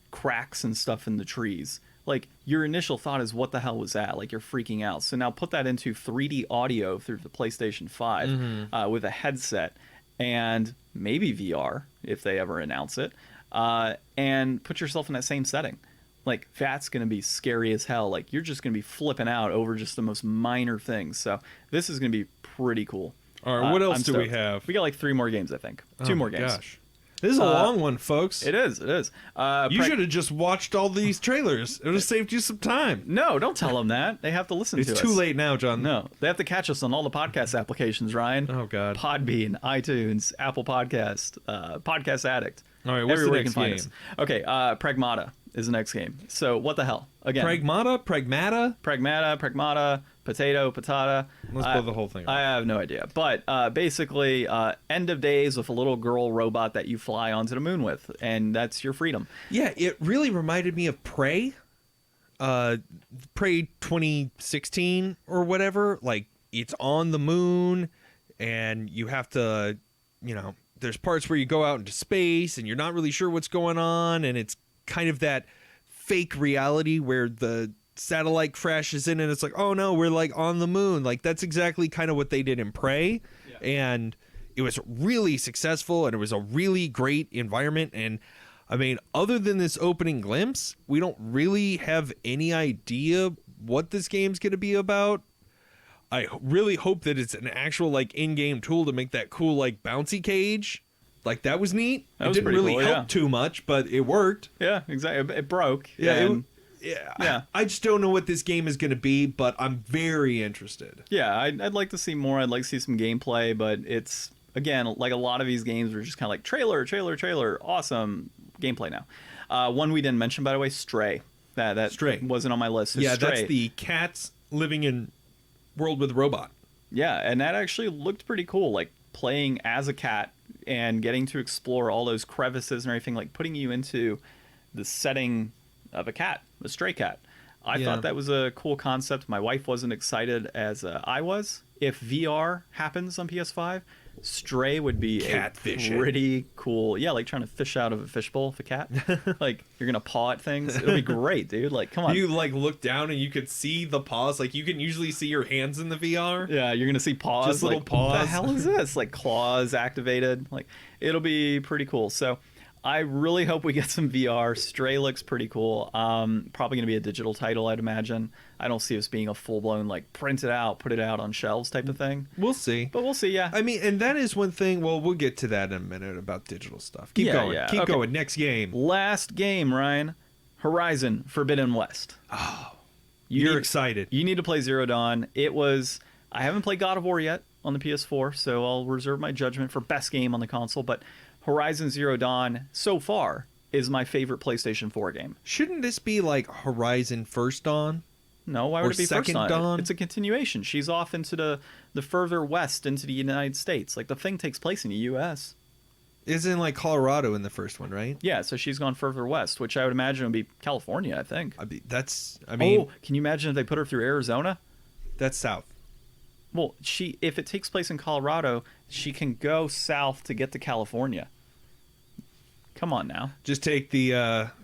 cracks and stuff in the trees. Like, your initial thought is, what the hell was that? Like, you're freaking out. So now put that into 3D audio through the PlayStation 5 with a headset and maybe VR if they ever announce it, and put yourself in that same setting. Like, that's going to be scary as hell. Like, you're just going to be flipping out over just the most minor things. So this is going to be pretty cool. All right, what else do we have? We got like 3 more games, I think. 2 more games. Gosh. This is a long one, folks. It is. You should have just watched all these trailers. It would have saved you some time. No, don't tell them that. They have to listen to us. It's too late now, John. No, they have to catch us on all the podcast applications, Ryan. Oh, God. Podbean, iTunes, Apple Podcast, Podcast Addict. All right, what's everywhere the next you can game? find us. Okay, Pragmata is the next game. So what the hell? Again, Pragmata, potato, patata. Let's blow the whole thing up. I have no idea. But basically, end of days with a little girl robot that you fly onto the moon with, and that's your freedom. Yeah, it really reminded me of Prey. Prey 2016 or whatever. Like, it's on the moon, and you have to, there's parts where you go out into space, and you're not really sure what's going on, and it's kind of that fake reality where the satellite crashes in and it's like, oh no, we're like on the moon. Like, that's exactly kind of what they did in Prey. Yeah. And it was really successful, and it was a really great environment. And I mean, other than this opening glimpse, we don't really have any idea what this game's going to be about. I really hope that it's an actual, like, in-game tool to make that cool, like, bouncy cage. Like, that was neat. That it was didn't pretty really cool, help yeah. too much, but it worked. Yeah, exactly. It broke. Yeah, and- yeah. I just don't know what this game is going to be, but I'm very interested. Yeah, I'd like to see more. I'd like to see some gameplay, but it's, again, like a lot of these games were just kind of like trailer, awesome gameplay now. One we didn't mention, by the way, Stray. That Stray wasn't on my list. So Yeah, Stray. that's the cats living in world with robot. Yeah, and that actually looked pretty cool, like playing as a cat and getting to explore all those crevices and everything, like putting you into the setting of a cat, a stray cat. I thought that was a cool concept. My wife wasn't excited as I was. If VR happens on PS5, Stray would be Catfishing. a pretty cool. Yeah, like trying to fish out of a fishbowl with a cat. Like you're gonna paw at things. It'll be great, dude. Like, come on. You like look down and you could see the paws. Like, you can usually see your hands in the VR. Yeah, you're gonna see paws. Just little like, paws. What the hell is this? Like claws activated. Like, it'll be pretty cool. So I really hope we get some VR. Stray looks pretty cool. Probably gonna be a digital title, I'd imagine. I don't see us being a full blown like print it out, put it out on shelves type of thing. We'll see. But we'll see. Yeah. I mean, and that is one thing. Well, we'll get to that in a minute about digital stuff. Keep Yeah, going. yeah. Keep Okay. going. Next game. Last game, Ryan. Horizon Forbidden West. Oh, You you're need- excited. You need to play Zero Dawn. It was. I haven't played God of War yet on the PS4, so I'll reserve my judgment for best game on the console. But Horizon Zero Dawn so far is my favorite PlayStation 4 game. Shouldn't this be like Horizon First Dawn? No, why Or would it be Second First Dawn? It's a continuation. She's off into the further west, into the United States. Like the thing takes place in the U.S. Isn't like Colorado in the first one, right? Yeah, so she's gone further west, which I would imagine would be California. I think. I mean, Oh, can you imagine if they put her through Arizona? that's south. Well, if it takes place in Colorado, she can go south to get to California. Come on now. Just take the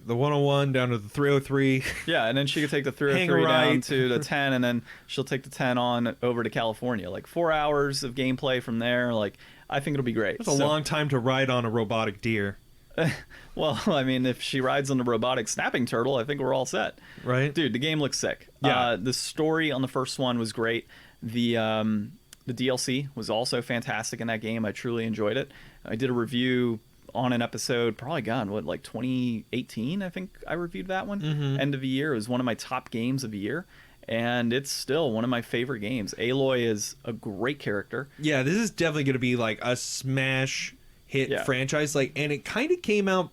101 down to the 303. Yeah, and then she could take the Hang 303 down right. to the 10, and then she'll take the 10 on over to California. Like 4 hours of gameplay from there. Like, I think it'll be great. That's a long time to ride on a robotic deer, Well, I mean, if she rides on the robotic snapping turtle, I think we're all set. right? Dude, the game looks sick. Yeah. The story on the first one was great. The DLC was also fantastic in that game. I truly enjoyed it. I did a review on an episode, probably like 2018, I think I reviewed that one. End of the year. It was one of my top games of the year. And it's still one of my favorite games. Aloy is a great character. Yeah, this is definitely going to be like a smash hit Yeah. franchise. Like, and it kind of came out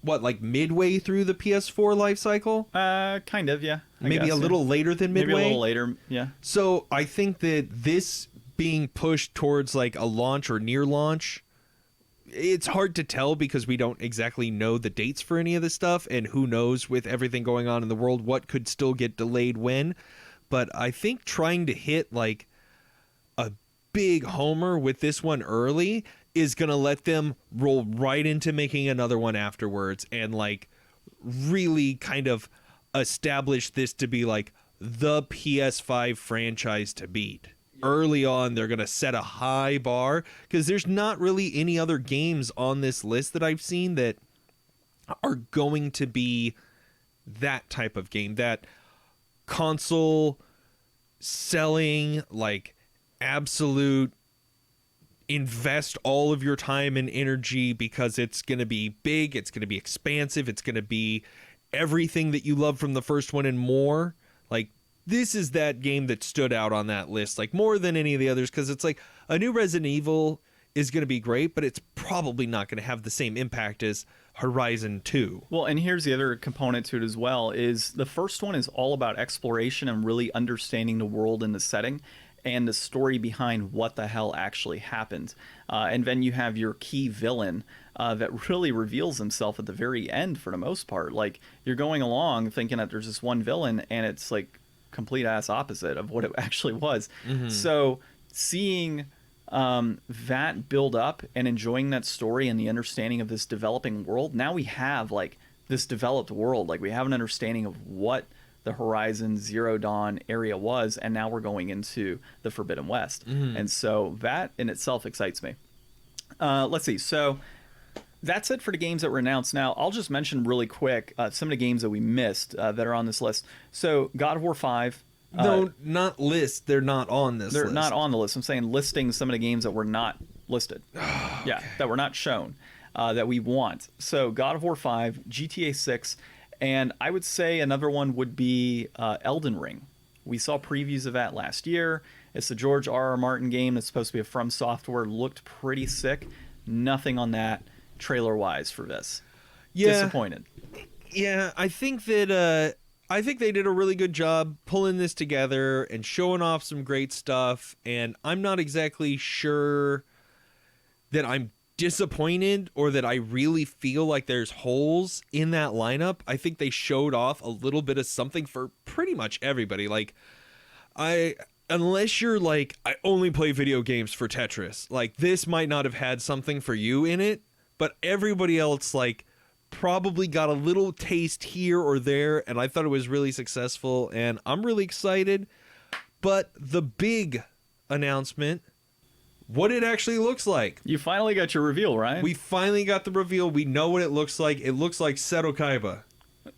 like midway through the PS4 life cycle, Kind of, yeah. I maybe guess, a little later than midway. Maybe a little later, yeah. So I think that this being pushed towards like a launch or near launch, it's hard to tell because we don't exactly know the dates for any of this stuff, and who knows with everything going on in the world what could still get delayed when. But I think trying to hit like a big homer with this one early is going to let them roll right into making another one afterwards and like really kind of establish this to be like the PS5 franchise to beat. Early on, they're going to set a high bar because there's not really any other games on this list that I've seen that are going to be that type of game, that console selling, like absolute invest all of your time and energy because it's going to be big, it's going to be expansive, it's going to be everything that you love from the first one and more. Like, this is that game that stood out on that list, like more than any of the others, because it's like a new Resident Evil is going to be great, but it's probably not going to have the same impact as Horizon 2. Well, and here's the other component to it as well, is the first one is all about exploration and really understanding the world and the setting and the story behind what the hell actually happened. And then you have your key villain that really reveals himself at the very end for the most part. Like, you're going along thinking that there's this one villain, and it's like complete ass opposite of what it actually was. So seeing that build up and enjoying that story and the understanding of this developing world, now we have like this developed world. Like, we have an understanding of what the Horizon Zero Dawn area was, and now we're going into the Forbidden West. And so that in itself excites me. Let's see. So that's it for the games that were announced. Now, I'll just mention really quick some of the games that we missed that are on this list. So God of War 5. No, not list. They're not on this list. They're not on the list. I'm saying listing some of the games that were not listed. Yeah, that were not shown, that we want. So God of War 5, GTA 6, and I would say another one would be Elden Ring. We saw previews of that last year. It's the George R.R. Martin game that's supposed to be a From Software. Looked pretty sick. Nothing on that trailer-wise for this. Yeah. Disappointed. Yeah, I think that I think they did a really good job pulling this together and showing off some great stuff. And I'm not exactly sure that I'm disappointed or that I really feel like there's holes in that lineup. I think they showed off a little bit of something for pretty much everybody. Like, unless you're like, I only play video games for Tetris, like this might not have had something for you in it, but everybody else like probably got a little taste here or there, and I thought it was really successful, and I'm really excited. But the big announcement, what it actually looks like. You finally got your reveal, Ryan. We finally got the reveal. We know what it looks like. It looks like Seto Kaiba.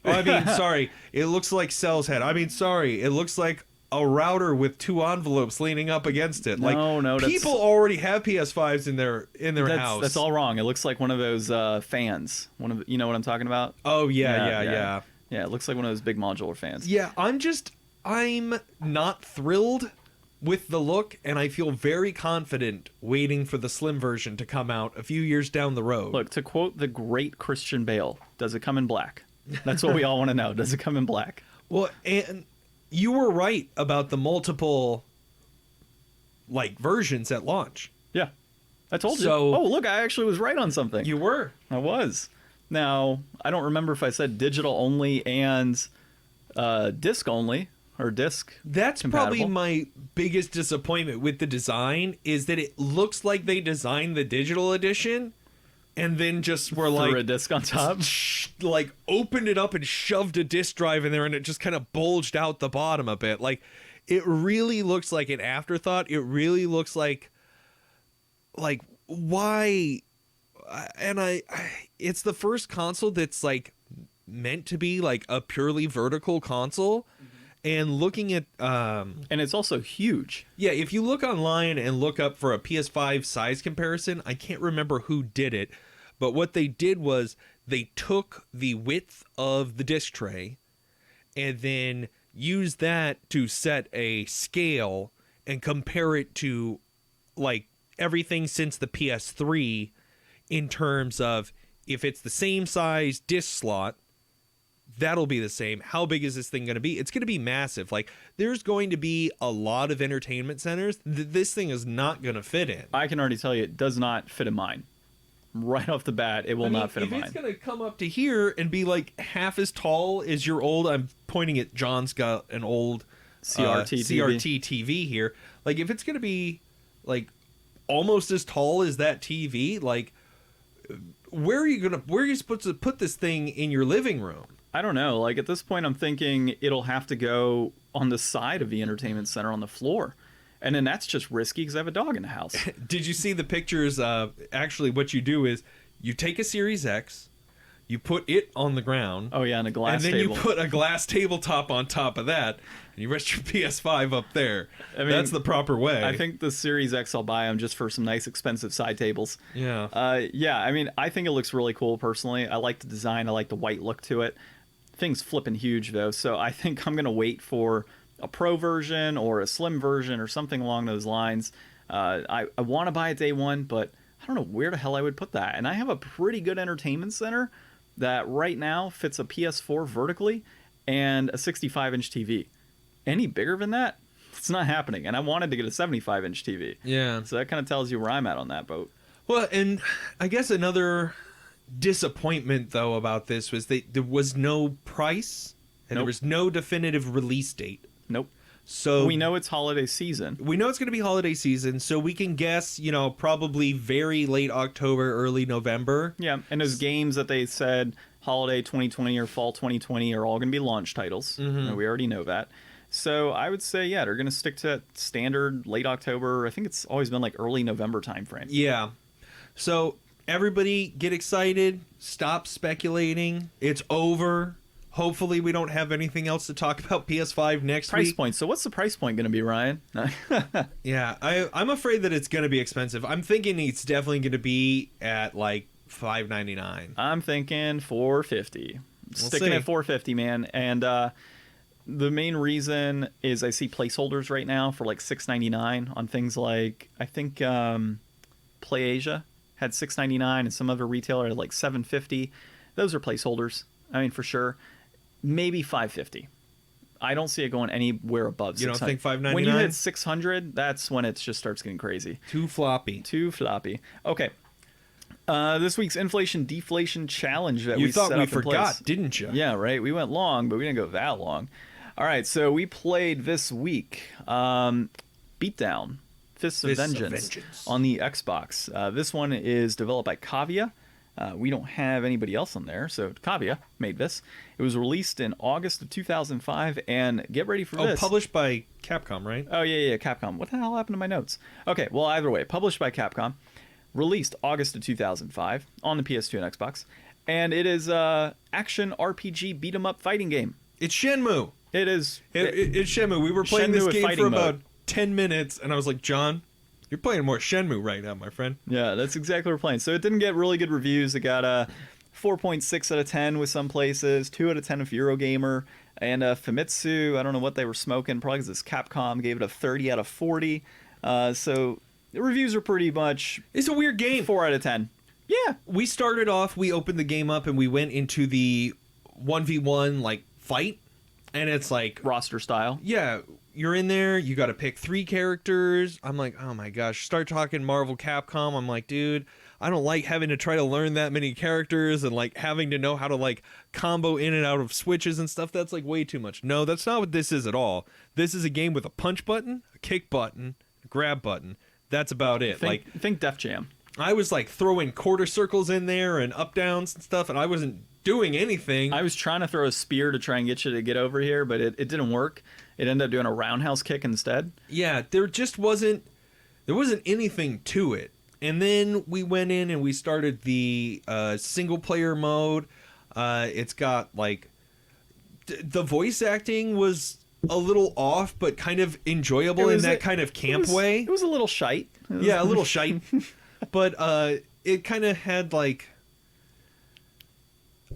I mean, sorry. It looks like Cell's head. I mean, sorry. It looks like a router with two envelopes leaning up against it. No, people already have PS5s in their house. That's all wrong. It looks like one of those fans. You know what I'm talking about? Oh yeah. Yeah, it looks like one of those big modular fans. Yeah, I'm not thrilled with the look, and I feel very confident waiting for the slim version to come out a few years down the road. Look, to quote the great Christian Bale, does it come in black? That's what we all want to know. Does it come in black? Well, and you were right about the multiple like versions at launch. Yeah. I told you. So- Oh, look, I actually was right on something. You were. I was. Now, I don't remember if I said digital only and disc only or disc That's compatible. probably my biggest disappointment with the design, is that it looks like they designed the digital edition and then just were Threw like a disc on top. like opened it up and shoved a disk drive in there, and it just kind of bulged out the bottom a bit. Like, it really looks like an afterthought. It really looks like why? And I it's the first console that's like meant to be like a purely vertical console. And looking at And it's also huge. yeah, if you look online and look up for a PS5 size comparison, I can't remember who did it, but what they did was they took the width of the disc tray and then used that to set a scale and compare it to like everything since the PS3 in terms of if it's the same size disc slot, that'll be the same. How big is this thing going to be? It's going to be massive. Like, there's going to be a lot of entertainment centers this thing is not going to fit in. I can already tell you it does not fit in mine. Right off the bat, it will not fit in if mine. it's going to come up to here and be like half as tall as your old, I'm pointing at John's got an old CRT TV here. Like, if it's going to be like almost as tall as that TV, like where are you supposed to put this thing in your living room? I don't know. Like, at this point, I'm thinking it'll have to go on the side of the entertainment center on the floor. And then that's just risky because I have a dog in the house. Did you see the pictures? Actually, what you do is you take a Series X, you put it on the ground. Oh, yeah, on a glass and then table. you put a glass tabletop on top of that, and you rest your PS5 up there. I mean, that's the proper way. I think the Series X I'll buy them just for some nice expensive side tables. Yeah. Yeah, I mean, I think it looks really cool personally. I like the design. I like the white look to it. Thing's flipping huge though, so I think I'm going to wait for a pro version or a slim version or something along those lines. I want to buy it day one, but I don't know where the hell I would put that. And I have a pretty good entertainment center that right now fits a PS4 vertically and a 65-inch TV. Any bigger than that, it's not happening. And I wanted to get a 75-inch TV. Yeah. So that kind of tells you where I'm at on that boat. Well, and I guess another disappointment though about this was that there was no price and there was no definitive release date. Nope. So we know it's holiday season. We know it's going to be holiday season, so we can guess, probably very late October, early November. Yeah, and those games that they said holiday 2020 or fall 2020 are all going to be launch titles. Mm-hmm. We already know that. So I would say, yeah, they're going to stick to that standard late October. I think it's always been like early November timeframe. Yeah. So everybody get excited. Stop speculating. It's over. Hopefully we don't have anything else to talk about PS5 next Price week. point. So what's the price point going to be, Ryan? Yeah, I'm afraid that it's going to be expensive. I'm thinking it's definitely going to be at like $5.99. I'm thinking $4.50. Sticking see. at $4.50, man. And the main reason is I see placeholders right now for like $6.99 on things like, I think PlayAsia had $6.99 and some other retailer had like $7.50. Those are placeholders. I mean, for sure. Maybe $5.50. I don't see it going anywhere above $600. You don't think $5.99? When you hit $600, that's when it just starts getting crazy. Too floppy. Too floppy. Okay. This week's inflation deflation challenge that You we thought set we up in forgot, place. didn't you? Yeah, right. We went long, but we didn't go that long. All right, so we played this week Beatdown, Fists of Vengeance on the Xbox. This one is developed by Kavia. We don't have anybody else on there, so Kavia made this. It was released in August of 2005, and get ready for this. Oh, published by Capcom, right? Oh, yeah, Capcom. What the hell happened to my notes? Okay, well, either way, published by Capcom, released August of 2005 on the PS2 and Xbox, and it is a action RPG beat-em-up fighting game. It's Shenmue. It is. It's Shenmue. We were playing Shenmue this with game fighting for about mode. 10 minutes, and I was like, John, you're playing more Shenmue right now, my friend. Yeah, that's exactly what we're playing. So it didn't get really good reviews. It got a 4.6 out of 10 with some places, 2 out of 10 with Eurogamer, and Famitsu, I don't know what they were smoking, probably because it's Capcom, gave it a 30 out of 40. So the reviews are pretty much... It's a weird game. 4 out of 10. Yeah. We started off, we opened the game up, and we went into the 1v1, like, fight, and it's like... Roster style. Yeah, you're in there, you got to pick 3 characters. I'm like, oh my gosh. Start talking Marvel Capcom. I'm like, dude, I don't like having to try to learn that many characters and like having to know how to like combo in and out of switches and stuff. That's like way too much. No, that's not what this is at all. This is a game with a punch button, a kick button, a grab button. That's about it. Think Def Jam. I was like throwing quarter circles in there and up downs and stuff, and I wasn't doing anything. I was trying to throw a spear to try and get you to get over here, but it didn't work. It ended up doing a roundhouse kick instead. Yeah, there wasn't anything to it. And then we went in and we started the single player mode. It's got like the voice acting was a little off, but kind of enjoyable in that kind of camp way. It was a little shite. Yeah, a little shite. But it kind of had like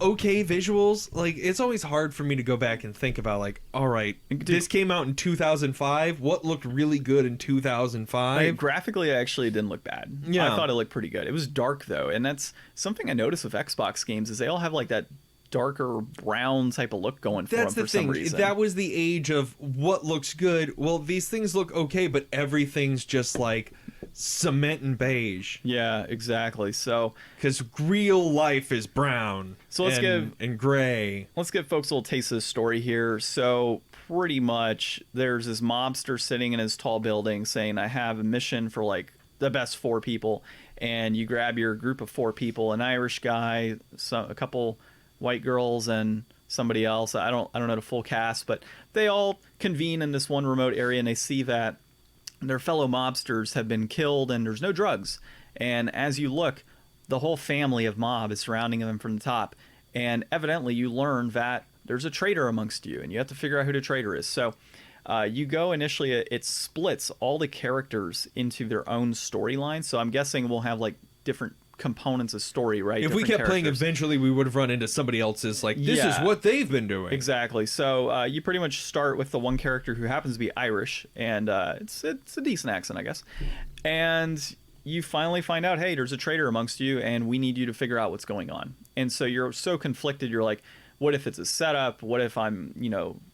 okay visuals. Like, it's always hard for me to go back and think about like, all right, this came out in 2005. What looked really good in 2005? Graphically, actually, it didn't look bad. Yeah. I thought it looked pretty good. It was dark though, and that's something I noticed with Xbox games is they all have like that darker brown type of look going for them for some reason. That was the age of what looks good. Well, these things look okay, but everything's just like cement and beige. Yeah, exactly. So because real life is brown. So let's give gray. Let's give folks a little taste of the story here. So pretty much, there's this mobster sitting in his tall building saying, "I have a mission for like the best 4 people," and you grab your group of 4 people, an Irish guy, a couple white girls, and somebody else. I don't know the full cast, but they all convene in this one remote area, and they see that their fellow mobsters have been killed and there's no drugs. And as you look, the whole family of mob is surrounding them from the top, and evidently you learn that there's a traitor amongst you, and you have to figure out who the traitor is. So you go initially, it splits all the characters into their own storyline. So I'm guessing we'll have like different components of story, right? If we kept playing, eventually we would have run into somebody else's like, this is what they've been doing. Exactly. So you pretty much start with the one character who happens to be Irish, and it's a decent accent, I guess. And you finally find out, hey, there's a traitor amongst you, and we need you to figure out what's going on. And so you're so conflicted. You're like, what if it's a setup? What if I'm,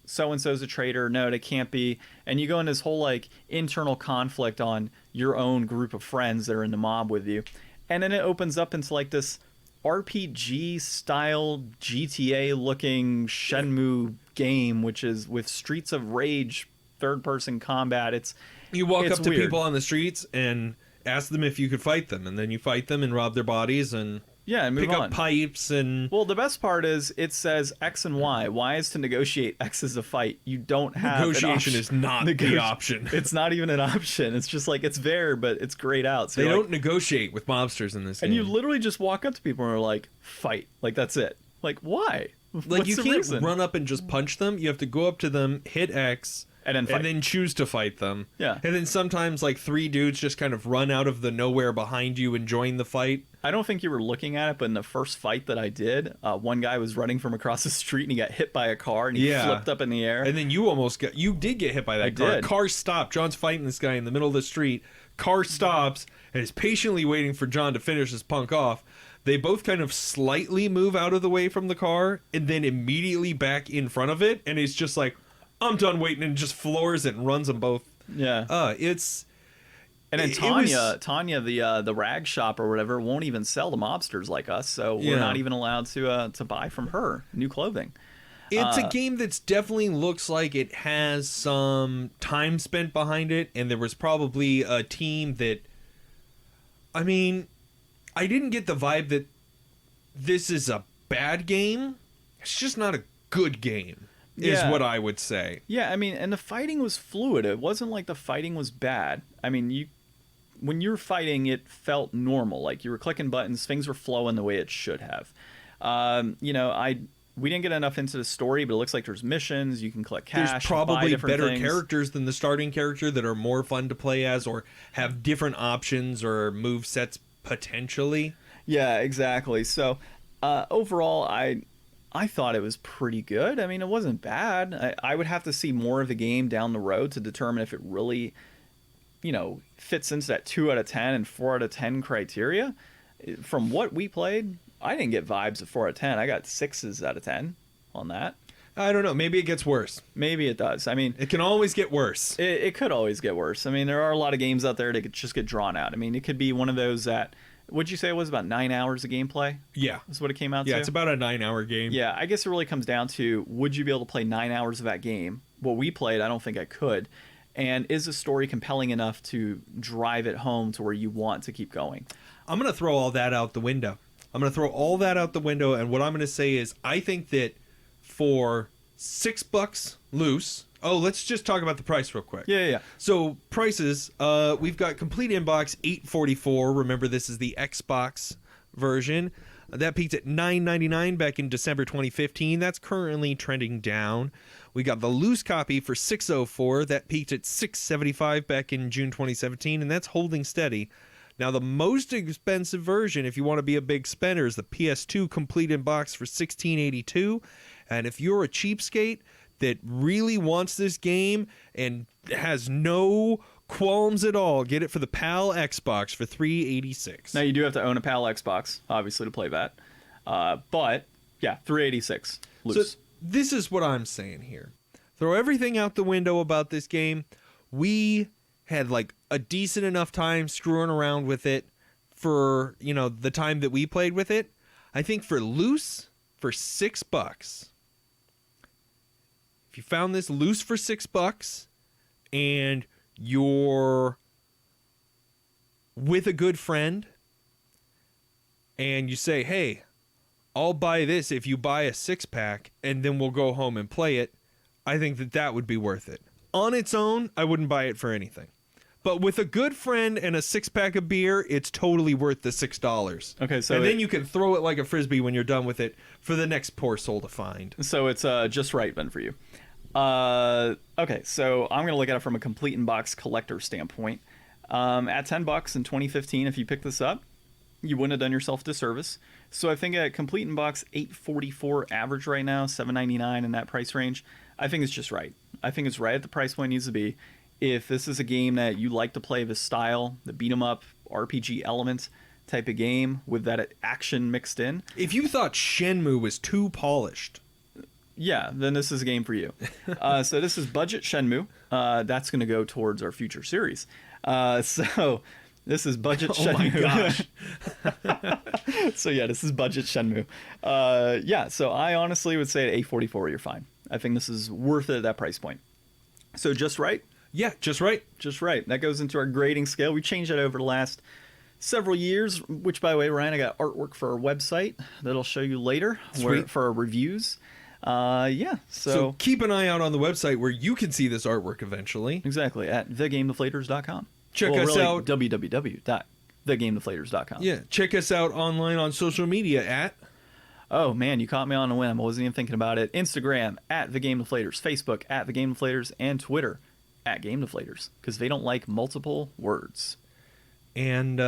so-and-so's a traitor? No, they can't be. And you go in this whole like internal conflict on your own group of friends that are in the mob with you. And then it opens up into like this RPG style GTA looking Shenmue game, which is with Streets of Rage third person combat. You walk up to weird. people on the streets and ask them if you could fight them, and then you fight them and rob their bodies and and pick move up on. pipes and... Well, the best part is it says X and Y. Y is to negotiate, X is to fight. You don't have negotiation is not the option. It's not even an option. It's just like it's there, but it's grayed out. So they don't negotiate with mobsters in this game. And you literally just walk up to people and are like, fight. Like, that's it. Like, why? Like, you the can't reason? run up and just punch them. You have to go up to them, hit X, And then fight. and then choose to fight them. Yeah. And then sometimes, like, 3 dudes just kind of run out of the nowhere behind you and join the fight. I don't think you were looking at it, but in the first fight that I did, one guy was running from across the street and he got hit by a car and he flipped up in the air. And then you did get hit by that car. did. Car stopped. John's fighting this guy in the middle of the street. Car stops and is patiently waiting for John to finish this punk off. They both kind of slightly move out of the way from the car and then immediately back in front of it. And he's just like, I'm done waiting, and just floors it and runs them both. Yeah. It's... And then it Tanya, the rag shop or whatever, won't even sell to mobsters like us, so we're not even allowed to buy from her new clothing. It's a game that's definitely looks like it has some time spent behind it, and there was probably a team that... I mean, I didn't get the vibe that this is a bad game. It's just not a good game, is what I would say. Yeah, I mean, and the fighting was fluid. It wasn't like the fighting was bad. I mean, when you were fighting, it felt normal. Like, you were clicking buttons, things were flowing the way it should have. We didn't get enough into the story, but it looks like there's missions. You can collect cash. There's probably buy different better things. characters than the starting character that are more fun to play as, or have different options or move sets potentially. Yeah, exactly. So overall, I thought it was pretty good. I mean, it wasn't bad. I would have to see more of the game down the road to determine if it really, fits into that 2 out of 10 and 4 out of 10 criteria. From what we played, I didn't get vibes of 4 out of 10. I got 6s out of 10 on that. I don't know. Maybe it gets worse. Maybe it does. I mean, it can always get worse. It could always get worse. I mean, there are a lot of games out there that could just get drawn out. I mean, it could be one of those that... Would you say it was about 9 hours of gameplay? Yeah. That's what it came out to? Yeah, it's about a 9-hour game. Yeah, I guess it really comes down to, would you be able to play 9 hours of that game? What we played, I don't think I could. And is the story compelling enough to drive it home to where you want to keep going? I'm going to throw all that out the window. And what I'm going to say is, I think that for $6 loose... Oh, let's just talk about the price real quick. Yeah. So, prices, we've got complete inbox $844. Remember, this is the Xbox version. That peaked at $9.99 back in December 2015. That's currently trending down. We got the loose copy for $604. That peaked at $675 back in June 2017, and that's holding steady. Now, the most expensive version, if you want to be a big spender, is the PS2 complete inbox for $1682. And if you're a cheapskate that really wants this game and has no qualms at all, get it for the PAL Xbox for $386. Now, you do have to own a PAL Xbox, obviously, to play that. But, yeah, $386 loose. So, this is what I'm saying here. Throw everything out the window about this game. We had, like, a decent enough time screwing around with it for, the time that we played with it. I think for loose, for $6... If you found this loose for $6 and you're with a good friend and you say, hey, I'll buy this if you buy a 6-pack and then we'll go home and play it, I think that would be worth it. On its own, I wouldn't buy it for anything. But with a good friend and a 6-pack of beer, it's totally worth the $6. Okay, so... And then you can throw it like a Frisbee when you're done with it for the next poor soul to find. So it's just right then for you. Okay, so I'm going to look at it from a complete inbox collector standpoint. At $10 in 2015, if you pick this up, you wouldn't have done yourself a disservice. So I think at complete inbox, $844 average right now, $7.99 in that price range, I think it's just right. I think it's right at the price point it needs to be. If this is a game that you like to play this style, the beat 'em up RPG element type of game with that action mixed in. If you thought Shenmue was too polished, yeah, then this is a game for you. So this is budget Shenmue. That's going to go towards our future series. So this is budget Shenmue. Oh my gosh. So yeah, this is budget Shenmue. Yeah, so I honestly would say at $844 you're fine. I think this is worth it at that price point. So just right? Yeah, just right. Just right. That goes into our grading scale. We changed that over the last several years, which, by the way, Ryan, I got artwork for our website that I'll show you later for our reviews. So keep an eye out on the website where you can see this artwork eventually. Exactly, at thegamedeflators.com. Check us out. www.thegamedeflators.com. Yeah, check us out online on social media at... Oh man, you caught me on a whim. I wasn't even thinking about it. Instagram at the Game Deflators, Facebook at the Game Deflators, and Twitter at Game Deflators, because they don't like multiple words. And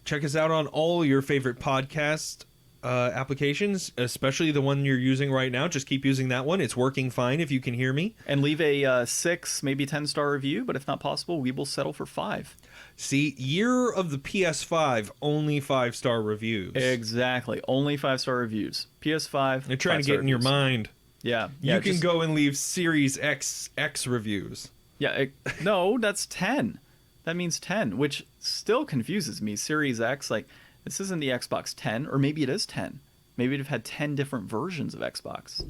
check us out on all your favorite podcast applications, especially the one you're using right now. Just keep using that one. It's working fine if you can hear me. And leave a 6, maybe 10-star review, but if not possible, we will settle for 5. See, year of the PS5, only 5-star reviews. Exactly. Only 5-star reviews. PS5. They're trying to get in your mind. Yeah. You can go and leave Series X reviews. Yeah. No, that's 10. That means 10, which still confuses me. Series X, like, this isn't the Xbox 10, or maybe it is 10. Maybe they've had 10 different versions of Xbox.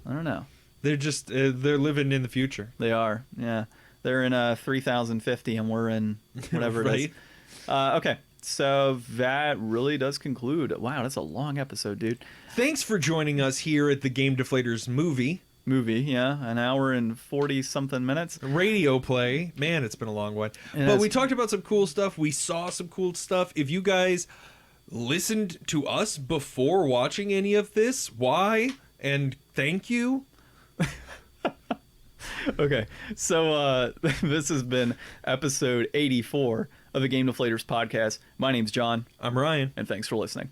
I don't know. They're just, they're living in the future. They are, yeah. They're in 3050, and we're in whatever right? it is. Okay, so that really does conclude. Wow, that's a long episode, dude. Thanks for joining us here at the Game Deflators movie, Yeah, an hour and 40-something minutes. Radio play. Man, it's been a long one. It But is. we talked about some cool stuff. We saw some cool stuff. If you guys listened to us before watching any of this, why? And thank you. Okay, so this has been episode 84 of the Game Deflators Podcast. My name's John, I'm Ryan. and thanks for listening.